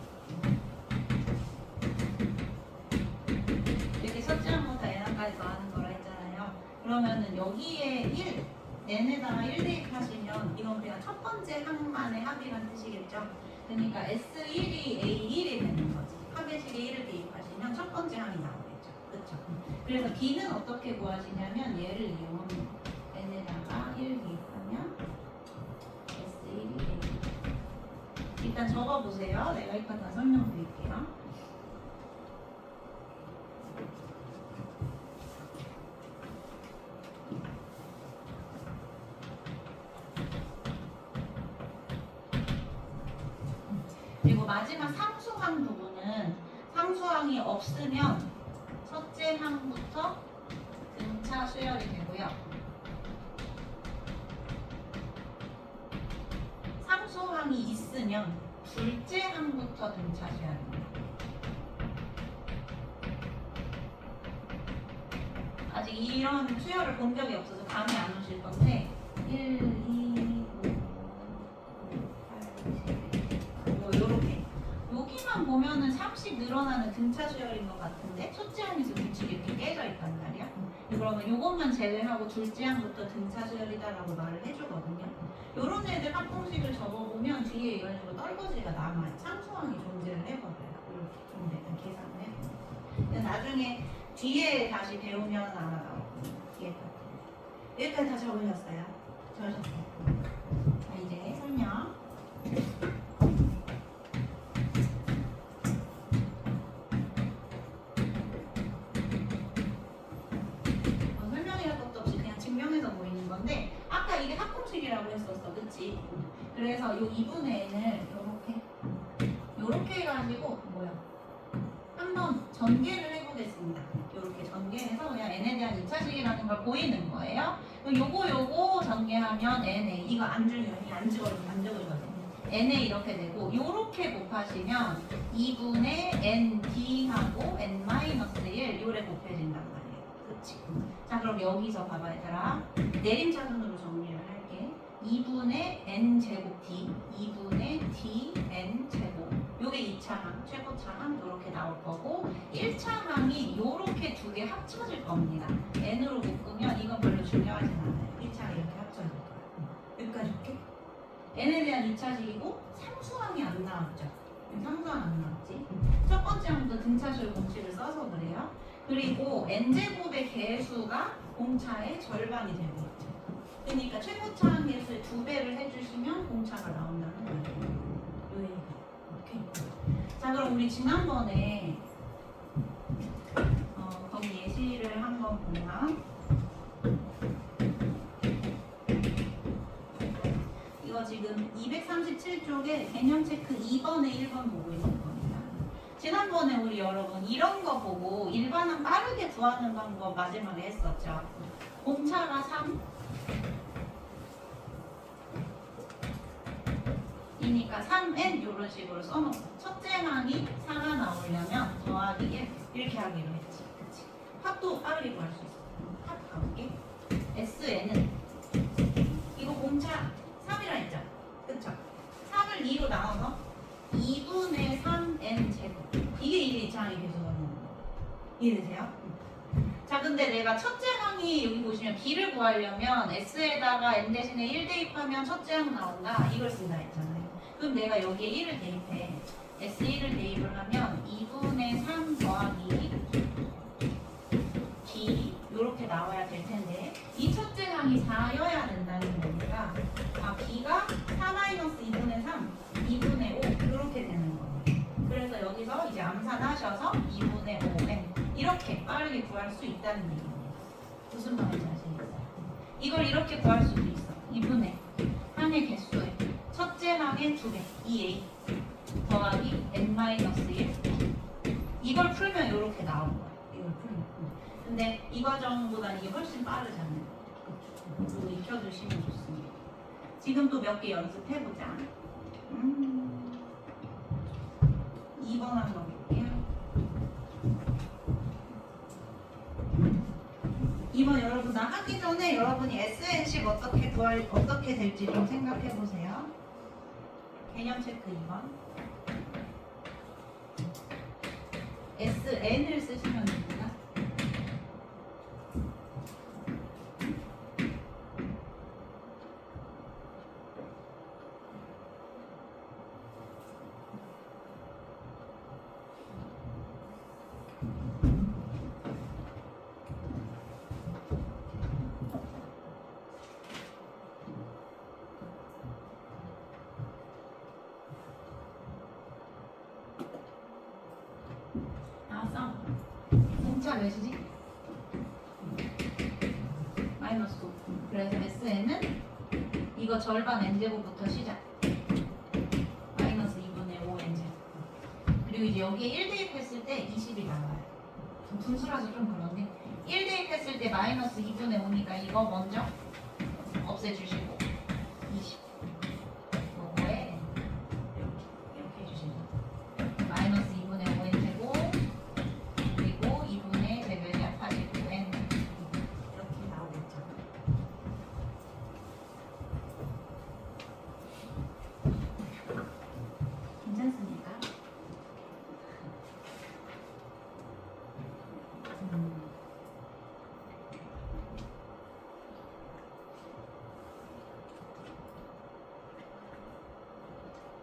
이렇게 첫째항부터 n항까지 더하는 거라 했잖아요. 그러면은 여기에 1, n에다가 1 대입하시면 이건 그냥 첫 번째 항만의 합이란 뜻이겠죠. 그러니까 S1이 A1이 되는 거지. 합의 식에 1을 대입하시면 첫 번째 항이 나오겠죠. 그렇죠? 그래서 B는 어떻게 구하시냐면 얘를 이용합니다. n에다가 1 대입하면 S1이 A1. 일단 적어보세요. 내가 이거 다 설명드릴게요. 그리고 마지막 상수항 부분은 상수항이 없으면 첫째 항부터 등차 수열이 되고요. 상수항이 있으면 둘째 항부터 등차 수열입니다. 아직 이런 수열을 본 적이 없어서 감이 안 오실 건데 1, 2, 5, 8, 10 요렇게 여기만 보면은 30 늘어나는 등차 수열인 것 같은데 첫째 항에서 규칙이 이렇게 깨져 있단 말이야. 그러면 요것만 제외하고 둘째 항부터 등차 수열이다라고 말을 해주거든요. 요런 애들 합공식을 적어보면 뒤에 이런 식으로 떨거지가 남아요. 상수항이 존재를 해버려요. 이렇게 좀 약간 계산을 해보면. 나중에 뒤에 다시 배우면 아마 나오고 뒤에 여기까지 다 적으셨어요? 적으셨어요? 자 이제 설명. 설명할 것도 없이 그냥 증명해서 보이는 건데 아까 이게 합공식이라고 했었어, 그치? 그래서 요 2분의 n을 요렇게 해가지고 한번 전개를 해보겠습니다. 이렇게 전개해서 그냥 n에 대한 2차식이라는 걸 보이는 거예요. 요거 전개하면 n에 이거 안 적어주거든요. n에 이렇게 되고 요렇게 곱하시면 2분의 nd하고 n-1 요래 곱해진단 말이에요. 그치? 자 그럼 여기서 봐봐 얘들아. 내림차순으로 정리를 할게. 2분의 n제곱 d 2분의 dn제곱 요게 2차항, 최고차항 요렇게 나올 거고 1차항이 요렇게 두 개 합쳐질 겁니다. n으로 묶으면 이건 별로 n에 대한 2차식이고 상수항이 안 나왔죠. 상수항 안 나왔지. 첫 번째 항부터 등차수열 공식을 써서 그래요. 그리고 n제곱의 개수가 공차의 절반이 되고 있죠. 그러니까 최고차항 개수의 2배를 해주시면 공차가 나온다는 거예요. 요 얘기. 오케이. 자, 그럼 우리 지난번에 거기 예시를 한번 보면 이거 지금 237쪽에 개념 체크 2번에 1번 보고 있는 겁니다. 지난번에 우리 여러분 이런 거 보고 일반항 빠르게 구하는 방법 마지막에 했었죠. 공차가 3 이니까 3n 이런 식으로 써놓고 첫째 항이 4가 나오려면 더하기 1 이렇게 하기로 했지. 그치? 합도 빠르게 구할 수 있어. 합 가볼게. SN은 이거 공차 3이라 했죠? 그쵸? 3을 2로 나눠서 2분의 3n 제곱 이게 2차항의 개수가 되는 거예요. 이해되세요? 자, 근데 내가 첫째 항이 여기 보시면 b를 구하려면 s에다가 n 대신에 1 대입하면 첫째 항 나온다 이걸 쓴다 했잖아요. 그럼 내가 여기에 1을 대입해. S1을 대입을 하면 2분의 3 더하기 B 이렇게 나와야 될 텐데 이 첫째 항이 4여야 된다는 거니까 B가 4-2분의 3, 2분의 5 이렇게 되는 거예요. 그래서 여기서 이제 암산하셔서 2분의 5n 이렇게 빠르게 구할 수 있다는 얘기입니다. 무슨 말인지 아시겠어요? 이걸 이렇게 구할 수도 있어. 2분의 항의 개수에 첫째 항의 2배, 2a 더하기 n-1 이걸 풀면 이렇게 나온 거야. 이걸 풀면. 근데 이 과정보다는 이게 훨씬 빠르잖아요. 이거 익혀두시면 좋습니다. 지금 또 몇 개 연습해보자. 2번 한번 볼게요. 2번 여러분 나 하기 전에 여러분이 SN식 어떻게 될지 좀 생각해보세요. 개념 체크 2번. SN을 쓰시면 됩니다. 나왔어? 공차 몇이지? 마이너스 5. 그래서 SN은 이거 절반 n제곱부터 시작. 마이너스 2분의 5 n제곱. 그리고 이제 여기에 1 대입했을 때 20이 나와요. 분수라서 좀 그런데 1 대입했을 때 마이너스 2분의 5니까 이거 먼저 없애주시고 20 요거에 이렇게 해주시면 마이너스 2분의 5n 제곱 그리고 2분의 제곱이 89n 이렇게 나오겠죠. 괜찮습니까?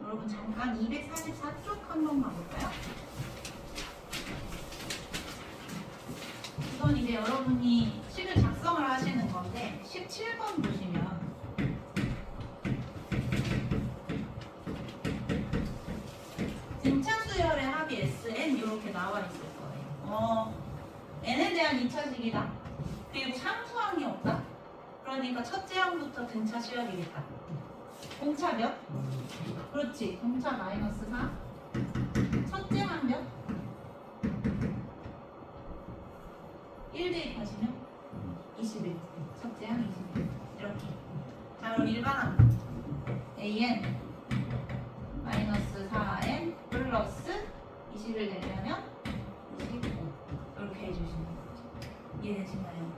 여러분 잠깐 244쪽 한 번만 볼까요? 이건 이제 여러분이 식을 작성을 하시는 건데 17번 보시면 등차 수열의 합이 Sn 이렇게 나와 있을 거예요. n에 대한 2차식이다. 그리고 상수항이 없다. 그러니까 첫째 항부터 등차 수열이겠다. 공차 몇? 그렇지. 공차 마이너스 4. 첫째 항 몇? 1 대입하시면 21. 첫째 항 21. 이렇게. 자, 그럼 일반항 an 마이너스 4n 플러스 20을 내려면 25. 이렇게 해주시면 되죠. 이해되시나요?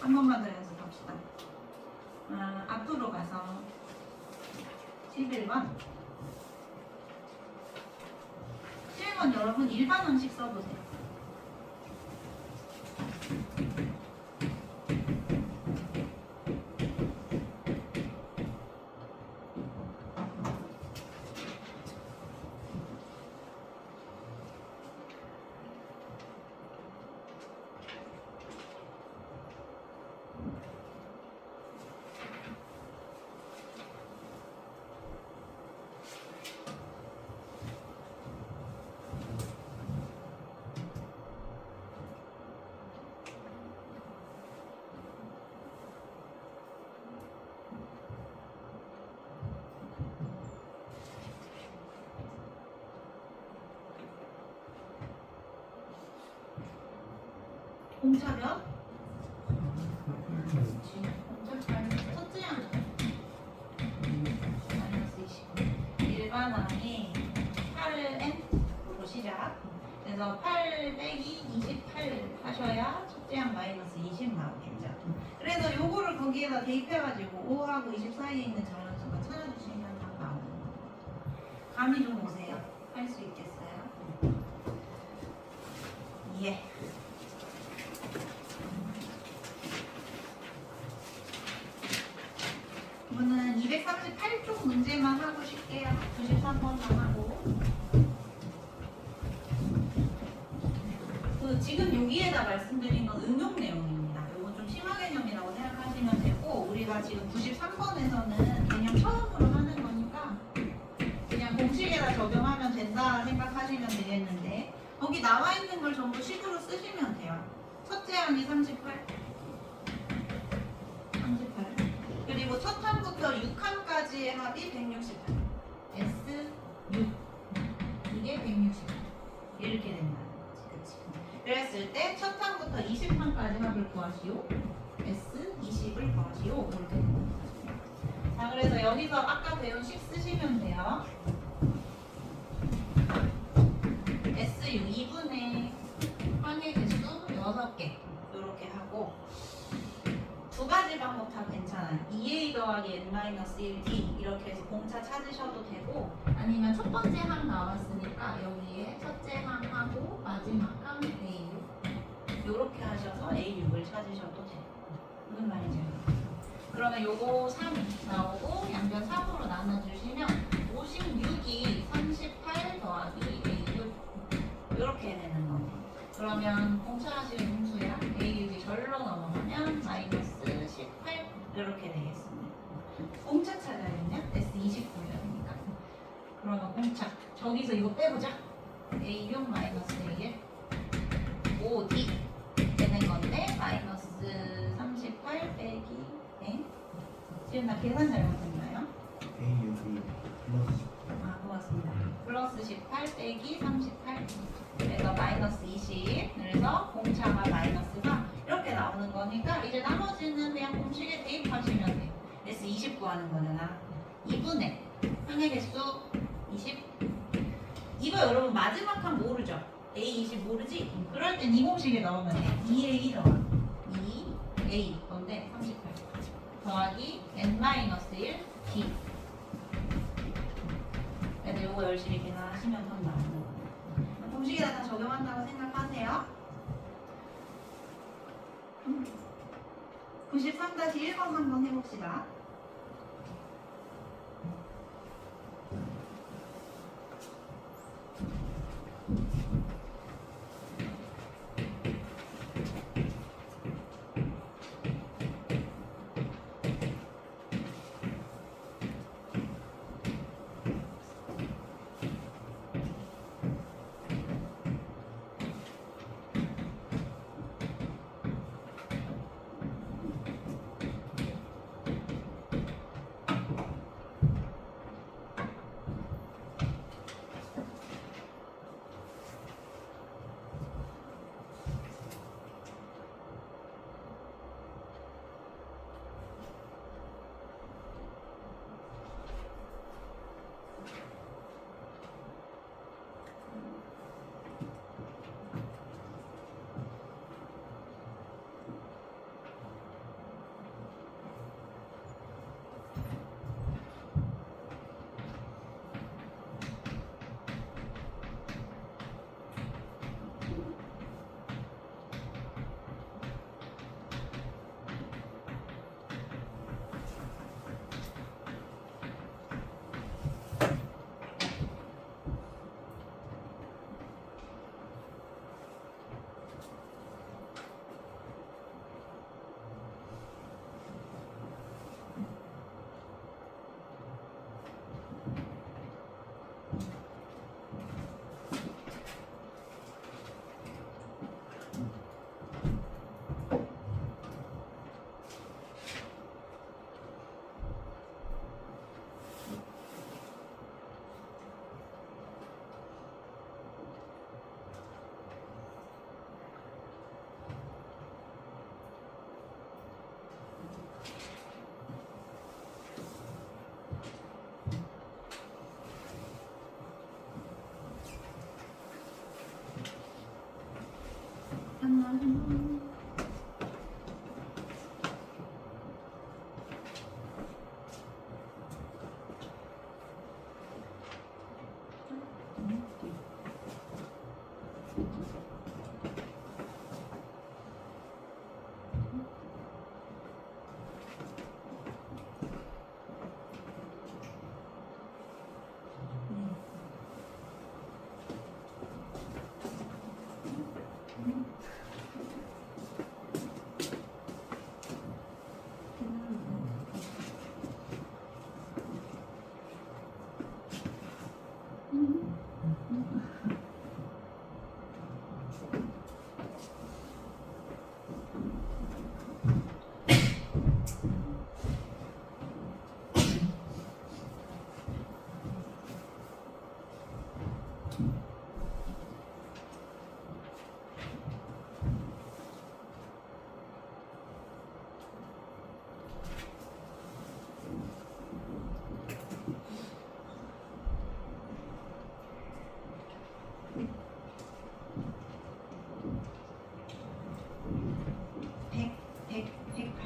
한 번만 더 연습합시다. 앞으로 가서 11번. 11번 여러분 일반항식 써보세요. 공차변? 공차변 첫째 항 마이너스 20 일반항이 8을 n으로 시작. 그래서 8 빼기 28 하셔야 첫째 항 마이너스 20 나오겠죠. 그래서 요거를 거기에다 대입해가지고 5하고 20 사이에 있는 자연수가 찾아주시면 딱 나오는 거예요. 감이 좀 오세요? 할 수 있겠어요? 예. 이거는 238쪽 문제만 하고 쉴게요. 93번만 하고. 지금 여기에다 말씀드린 건 응용 내용입니다. 이건 좀 심화 개념이라고 생각하시면 되고, 우리가 지금 93번에서는 개념 처음으로 하는 거니까 그냥 공식에다 적용하면 된다 생각하시면 되겠는데, 거기 나와 있는 걸 전부 식으로 쓰시면 돼요. 첫째 항이 38. 그리고 첫 항부터 6항까지의 합이 168. S6. 이게 168. 이렇게 된다는 거지. 그치? 그랬을 때 첫 항부터 20항까지 합을 구하시오. S20을 구하시오. 이렇게 된다는 거죠. 자, 그래서 여기서 아까 배운 식 쓰시면 돼요. S6 2분의 항의 개수 6개. 이렇게 하고, 두 가지 방법 다 괜찮아요. 2a 더하기 n-1d 이렇게 해서 공차 찾으셔도 되고, 아니면 첫 번째 항 나왔으니까 여기에 첫째 항하고 마지막 항 a6 이렇게 하셔서 a6을 찾으셔도 돼요. 무슨 말인지 알겠죠? 그러면 요거 3 나오고 양변 3으로 나눠주시면 56이 38 더하기 a6 이렇게 되는 거예요. 그러면 공차하시는 공수야 a6이 절로 넘어가면 마이너스 18 이렇게 되겠습니다. 공차 찾아야겠냐? S20 구해야되니까. 그러면 공차 저기서 이거 빼보자. a6 마이너스 1 5d 되는 건데 마이너스 38 빼기 n. 지금 나 계산 잘못했나요? A6이 플러스 아, 고맙습니다. 플러스 18 빼기 38. 그래서 마이너스 20. 그래서 공차가 마이너스 4. 이렇게 나오는 거니까 이제 나머지는 그냥 공식에 대입하시면 돼요. S 20 구하는 거잖아. 2분의 항의 개수 20. 이거 여러분 마지막 항 모르죠? A 20 모르지? 그럴 땐 이 공식에 넣으면 돼. 2A 더하기 2A 건데 38 더하기 n-1 D. 그래서 요거 열심히 계산하시면 선 나오는 거예요. 공식에다 다 적용한다고 생각하세요. 93-1번 한번 해봅시다.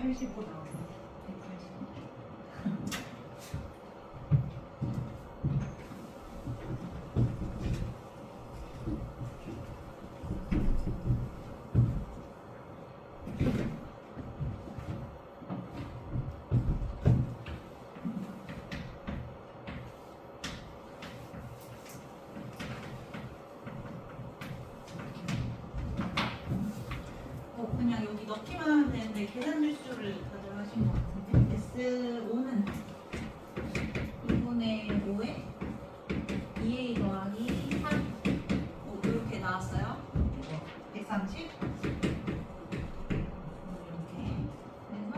85 나오네. 180. 그냥 여기 넣기만 하면 되는데 계산 실수를 다들 하신 것 같은데 S5는 2분의 5에 2A 더하기 3 이렇게 나왔어요. 130 이렇게 그래서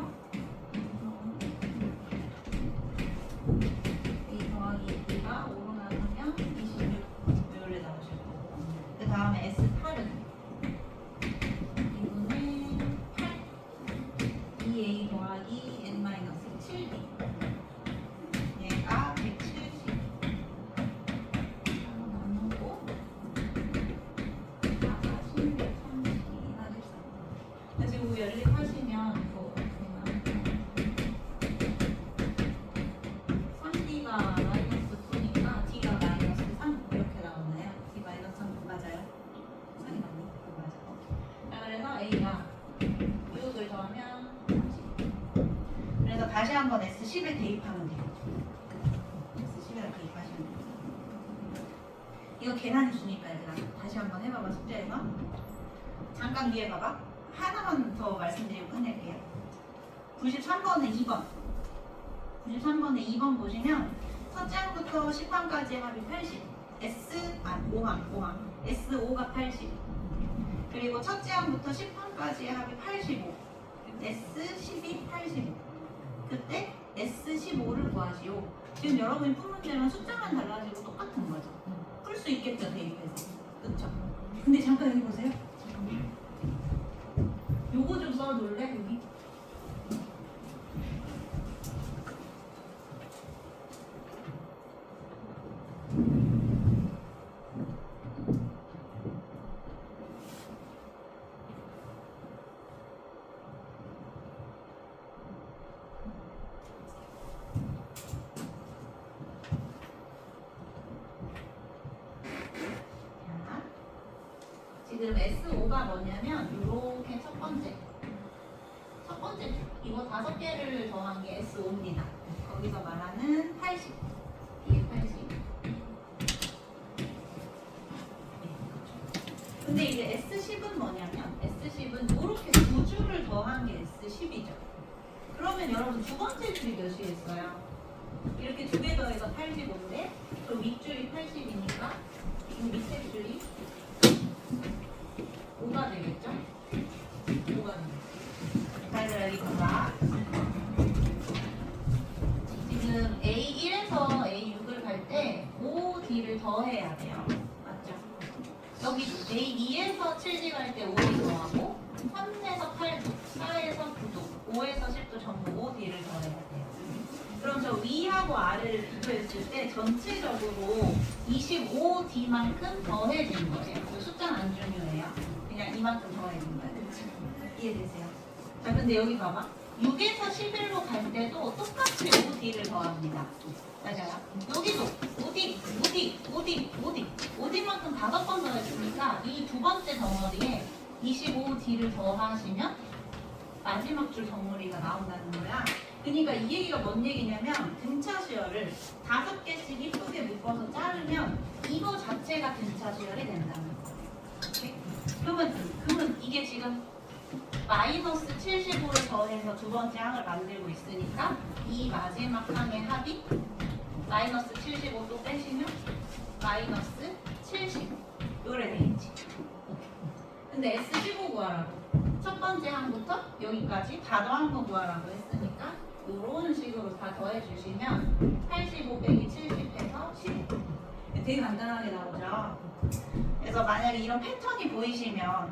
A 더하기 2가 5로 나누면 26 이렇게 나오실 거고 그 다음에 S8은 2A 더하기 n-7b 얘가 170 나누고 40, 130 그래서 이거 연립하시면 이거 그냥 3d가 마이너스 2니까 d가 마이너스 3 이렇게 나오나요? d 마이너스 3 맞아요? 3이 맞니? 맞아요. 자 그래서 A가 6을 더하면 그래서 다시 한번 S10에 대입하면 돼요. S10에 대입하시면 돼요. 이거 계산이 주니까 얘들아 다시 한번 해봐봐 숙제에서. 잠깐 뒤에 봐봐. 하나만 더 말씀드리고 끝낼게요. 93번에 2번. 93번에 2번 보시면 첫째 항부터 10항까지 합이 80. S5항. S5가 80. 그리고 첫째 항부터 10항까지의 합이 85. S12 85. 그때 S15를 구하시오. 지금 여러분이 푼 문제랑 숫자만 달라지고 똑같은 거죠. 풀 수 있겠죠, 대입해서. 그쵸? 근데 잠깐 여기 보세요. 요거 좀 써놓을래, 여기? 지금 S5가 뭐냐면 이렇게 첫 번째 이거 5개를 더한 게 S5입니다. 거기서 말하는 80 이게 80 근데 이제 S10은 뭐냐면 S10은 이렇게 2줄을 더한 게 S10이죠. 그러면 여러분 두 번째 줄이 몇이겠어요? 이렇게 2개 더해서 85인데 그 윗줄이 80이니까 이 밑에 줄이 5가 되겠죠? 5가 되겠죠? 자, 여기 봐봐. 지금 A1에서 A6을 갈 때 5D를 더해야 돼요. 맞죠? 여기 A2에서 7D 갈 때 5D 더하고 3에서 8도, 4에서 9도, 5에서 10도 전부 5D를 더해야 돼요. 그럼 저 위하고 아래를 비교했을 때 전체적으로 25D만큼 더해진 거예요. 그 숫자는 안 중요해요. 그냥 이만큼 더해진 거예요. 이해되세요? 자, 근데 여기 봐봐. 6에서 11로 갈 때도 똑같이 5D를 더합니다. 맞아요? 여기도 5D만큼 5번 더해주니까 이 두 번째 덩어리에 25D를 더하시면 마지막 줄 덩어리가 나온다는 거야. 그러니까 이 얘기가 뭔 얘기냐면 등차 수열을 5개씩 이쁘게 묶어서 자르면 이거 자체가 등차 수열이 된다는 거예요. 오케이? 그러면 이게 지금 마이너스 75를 더해서 두 번째 항을 만들고 있으니까 이 마지막 항의 합이 마이너스 75 또 빼시면 마이너스 70 요래 되겠지. 근데 S15 구하라고 첫 번째 항부터 여기까지 다 더한 거 구하라고 했으니까 이런 식으로 다 더해주시면 85 빼기 70 해서 15 되게 간단하게 나오죠. 그래서 만약에 이런 패턴이 보이시면